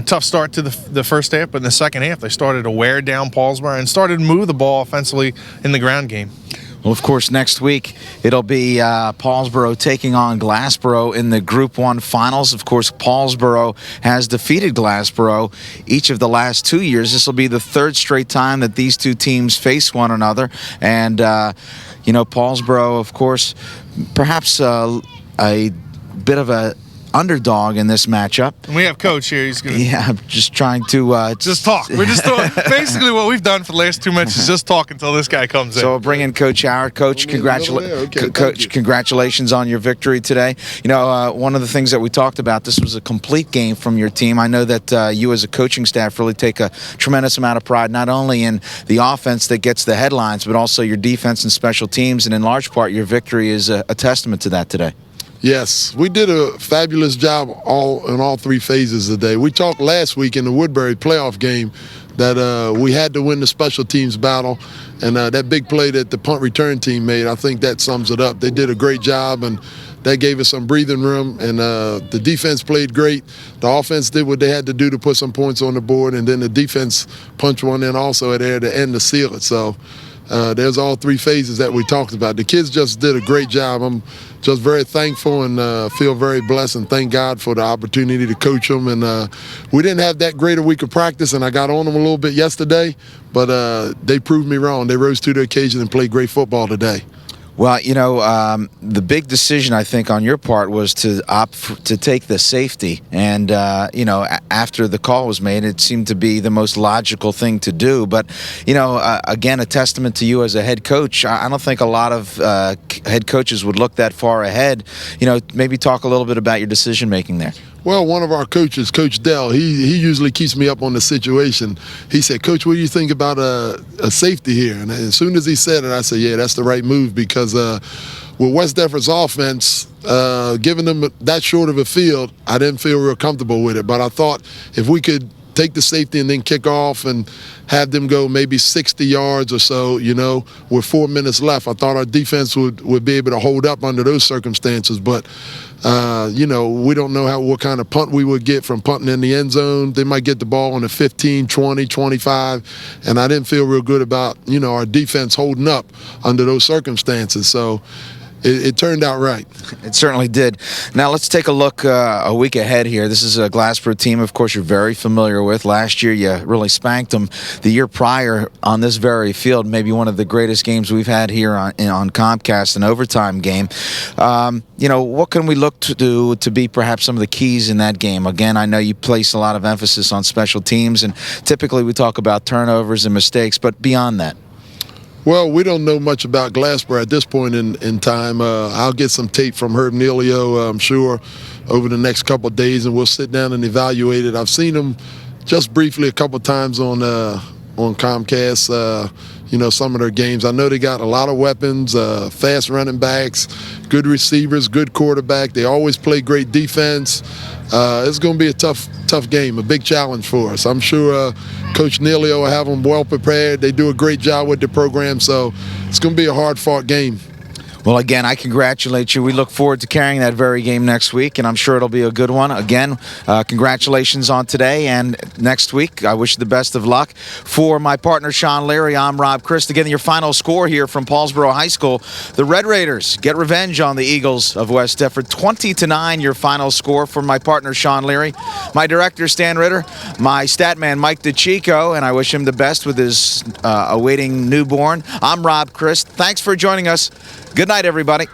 B: Tough start to the first half, but in the second half they started to wear down Paulsboro and started to move the ball offensively in the ground game.
A: Well, of course, next week it'll be Paulsboro taking on Glassboro in the Group 1 finals. Of course, Paulsboro has defeated Glassboro each of the last 2 years. This will be the third straight time that these two teams face one another. And, Paulsboro, of course, perhaps a bit of a underdog in this matchup.
B: And we have Coach here. He's going
A: I'm just trying to
B: just talk. We're just doing basically what we've done for the last 2 minutes is just talk until this guy comes in.
A: So we'll bring in Coach Howard. Coach, congratulations on your victory today. You know, one of the things that we talked about, this was a complete game from your team. I know that you as a coaching staff really take a tremendous amount of pride not only in the offense that gets the headlines, but also your defense and special teams, and in large part your victory is a testament to that today.
H: Yes, we did a fabulous job in all three phases today. We talked last week in the Woodbury playoff game that we had to win the special teams battle, and that big play that the punt return team made, I think that sums it up. They did a great job, and that gave us some breathing room, and the defense played great. The offense did what they had to do to put some points on the board, and then the defense punched one in also at the end to seal it. So there's all three phases that we talked about. The kids just did a great job. I'm just very thankful and feel very blessed and thank God for the opportunity to coach them. And we didn't have that great a week of practice, and I got on them a little bit yesterday, but they proved me wrong. They rose to the occasion and played great football today.
A: Well, the big decision, I think, on your part was to opt to take the safety. And, after the call was made, it seemed to be the most logical thing to do. But, again, a testament to you as a head coach. I don't think a lot of head coaches would look that far ahead. Maybe talk a little bit about your decision-making there.
H: Well, one of our coaches, Coach Dell, he usually keeps me up on the situation. He said, Coach, what do you think about a safety here? And as soon as he said it, I said, yeah, that's the right move because with West Deptford's offense, giving them that short of a field, I didn't feel real comfortable with it. But I thought if we could take the safety and then kick off and have them go maybe 60 yards or so, with 4 minutes left, I thought our defense would be able to hold up under those circumstances. But we don't know what kind of punt we would get from punting in the end zone. They might get the ball on the 15, 20, 25, and I didn't feel real good about, our defense holding up under those circumstances. So it turned out right.
A: It certainly did. Now let's take a look a week ahead here. This is a Glassboro team, of course, you're very familiar with. Last year you really spanked them. The year prior on this very field, maybe one of the greatest games we've had here on Comcast, an overtime game. What can we look to do to be perhaps some of the keys in that game? Again, I know you place a lot of emphasis on special teams, and typically we talk about turnovers and mistakes, but beyond that.
H: Well, we don't know much about Glassboro at this point in time. I'll get some tape from Herb Nealio, I'm sure, over the next couple of days, and we'll sit down and evaluate it. I've seen him just briefly a couple of times on Comcast, some of their games. I know they got a lot of weapons, fast running backs, good receivers, good quarterback. They always play great defense. It's going to be a tough game, a big challenge for us. I'm sure Coach Nealio will have them well prepared. They do a great job with the program, so it's going to be a hard-fought game.
A: Well, again, I congratulate you. We look forward to carrying that very game next week, and I'm sure it'll be a good one. Again, congratulations on today and next week. I wish you the best of luck. For my partner, Sean Leary, I'm Rob Christ. Again, your final score here from Paulsboro High School. The Red Raiders get revenge on the Eagles of West Deptford. 20-9, your final score. For my partner, Sean Leary, my director, Stan Ritter, my stat man, Mike DeChico, and I wish him the best with his awaiting newborn. I'm Rob Christ. Thanks for joining us. Good night, everybody.